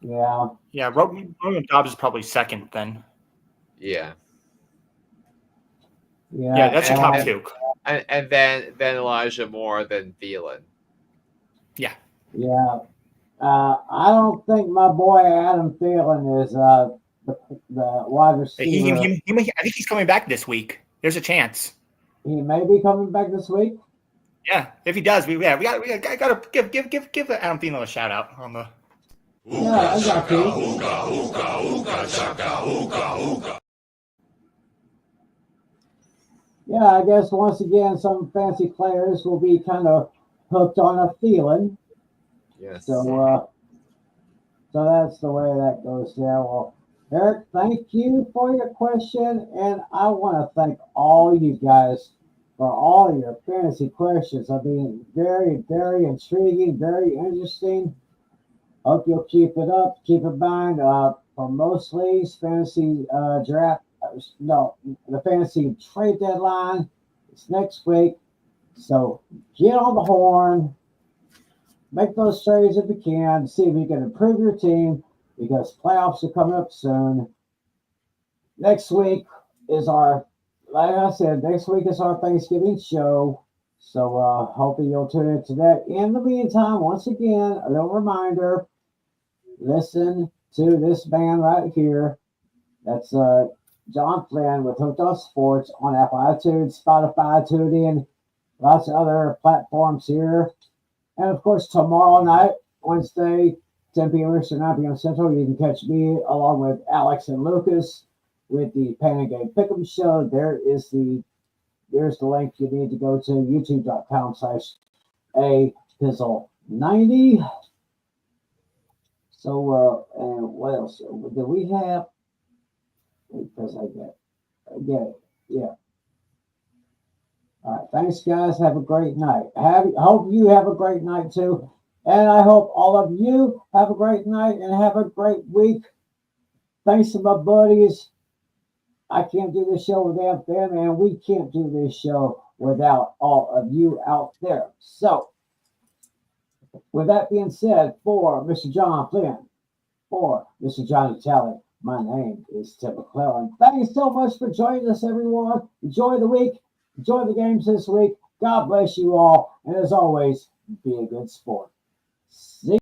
S1: Yeah.
S4: Yeah, Romeo Dobbs is probably second then.
S5: Yeah.
S4: Yeah, that's a top two.
S5: And then Elijah Moore, then Thielen.
S4: Yeah.
S1: Yeah. I don't think my boy Adam Thielen is the wide receiver.
S4: I think he's coming back this week. There's a chance.
S1: He may be coming back this week.
S4: Yeah, if he does, we got to give Adam Thielen a shout out on the.
S1: Yeah, I got you. Yeah, I guess once again, some fancy players will be kind of hooked on a Thielen.
S5: Yes.
S1: So that's the way that goes there. Well, Eric, thank you for your question, and I want to thank all you guys for all your fantasy questions. They've been very, very intriguing, very interesting. Hope you'll keep it up. Keep in mind, for most leagues, fantasy draft. The fantasy trade deadline is next week. So get on the horn. Make those trades if you can. See if you can improve your team because playoffs are coming up soon. Next week is our Thanksgiving show. So hopefully you'll tune into that. In the meantime, once again, a little reminder, listen to this band right here. That's John Flynn with Hooked on Sports on Apple iTunes, Spotify, TuneIn, lots of other platforms here. And of course, tomorrow night, Wednesday, 10 p.m. Eastern, 9 p.m. Central, you can catch me along with Alex and Lucas with the Pan and Game Pick'em Show. There's the link you need to go to, youtube.com/apizzle90. So, and what else? Do we have? Because I get it. Yeah. All right. Thanks, guys. Have a great night. Hope you have a great night, too. And I hope all of you have a great night and have a great week. Thanks to my buddies. I can't do this show without them, and we can't do this show without all of you out there. So, with that being said, for Mr. John Flynn, for Mr. John Natale, my name is Tim McClelland. Thank you so much for joining us, everyone. Enjoy the week. Enjoy the games this week. God bless you all. And as always, be a good sport. See